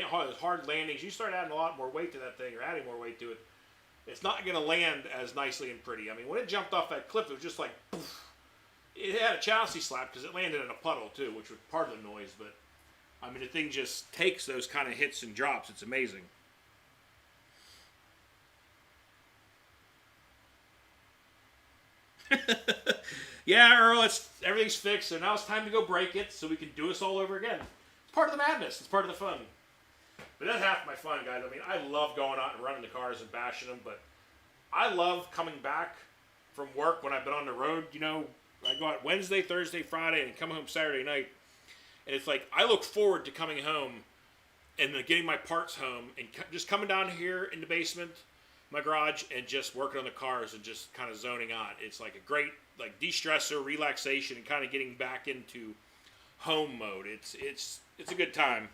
hard landings. You start adding a lot more weight to that thing or adding more weight to it, it's not going to land as nicely and pretty. I mean, when it jumped off that cliff, it was just like, poof. It had a chassis slap because it landed in a puddle, too, which was part of the noise. But, I mean, the thing just takes those kind of hits and drops. It's amazing. Yeah, Earl, everything's fixed, so now it's time to go break it so we can do this all over again. It's part of the madness. It's part of the fun. But that's half my fun, guys. I mean, I love going out and running the cars and bashing them, but I love coming back from work when I've been on the road. I go out Wednesday, Thursday, Friday, and come home Saturday night. And it's like, I look forward to coming home and getting my parts home and just coming down here in the basement, my garage, and just working on the cars and just kind of zoning out. It's like a great de-stressor, relaxation, and kind of getting back into home mode. It's a good time.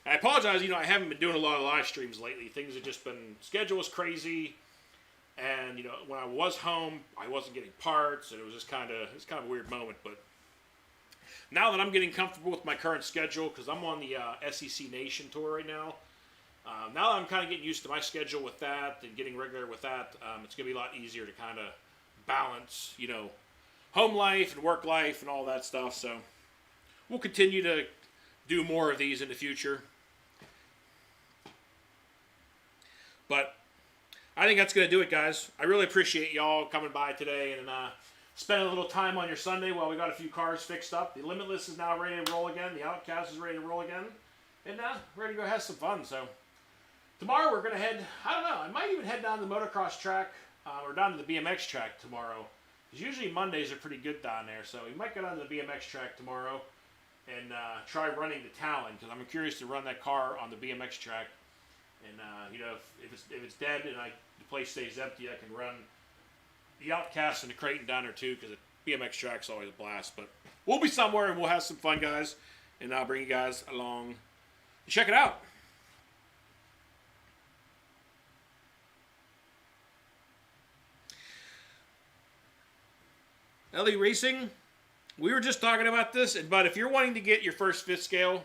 I apologize, I haven't been doing a lot of live streams lately. Things have just been, schedule was crazy, and, when I was home, I wasn't getting parts, and it was just kind of a weird moment, but now that I'm getting comfortable with my current schedule, because I'm on the SEC Nation tour right now, now that I'm kind of getting used to my schedule with that, and getting regular with that, it's going to be a lot easier to kind of balance, home life and work life and all that stuff, so we'll continue to do more of these in the future. But I think that's going to do it, guys. I really appreciate y'all coming by today and spending a little time on your Sunday while we got a few cars fixed up. The Limitless is now ready to roll again. The Outcast is ready to roll again. And ready to go have some fun. So tomorrow we're going to head, I don't know, I might even head down to the motocross track or down to the BMX track tomorrow. Because usually Mondays are pretty good down there. So we might go down to the BMX track tomorrow and try running the Talon. Because I'm curious to run that car on the BMX track. And, if it's dead and the place stays empty, I can run the Outcast and the Creighton down there too, because the BMX track's always a blast. But we'll be somewhere and we'll have some fun, guys. And I'll bring you guys along to check it out. LE Racing, we were just talking about this, but if you're wanting to get your first fifth scale,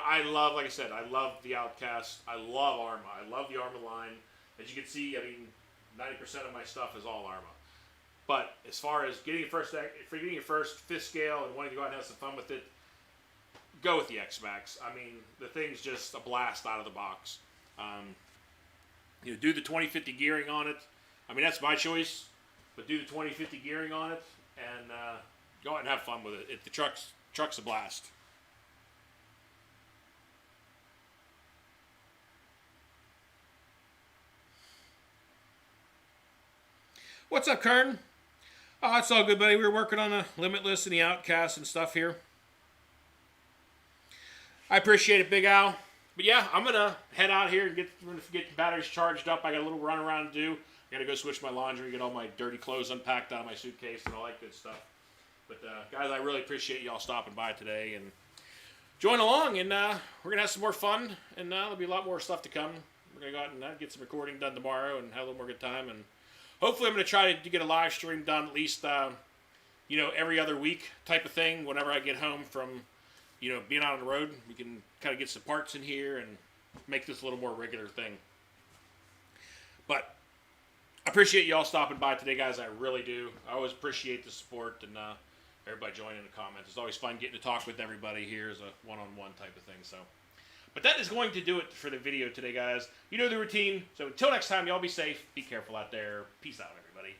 I love, like I said, I love the Outcast. I love Arma. I love the Arma line. As you can see, 90% of my stuff is all Arma. But as far as getting your first fifth scale and wanting to go out and have some fun with it, go with the X-Maxx. I mean, the thing's just a blast out of the box. You know, do the 2050 gearing on it. I mean, that's my choice, but do the 2050 gearing on it and go out and have fun with it. The truck's a blast. What's up, Kern? Oh, it's all good, buddy. We were working on the Limitless and the Outcast and stuff here. I appreciate it, Big Al. But yeah, I'm going to head out here and get the batteries charged up. I got a little run around to do. I got to go switch my laundry, get all my dirty clothes unpacked out of my suitcase and all that good stuff. But guys, I really appreciate y'all stopping by today and join along. And we're going to have some more fun. And there'll be a lot more stuff to come. We're going to go out and get some recording done tomorrow and have a little more good time. And hopefully I'm going to try to get a live stream done at least, every other week type of thing. Whenever I get home from, being out on the road, we can kind of get some parts in here and make this a little more regular thing. But I appreciate you all stopping by today, guys. I really do. I always appreciate the support and everybody joining in the comments. It's always fun getting to talk with everybody here as a one-on-one type of thing. But that is going to do it for the video today, guys. You know the routine. So until next time, y'all be safe. Be careful out there. Peace out, everybody.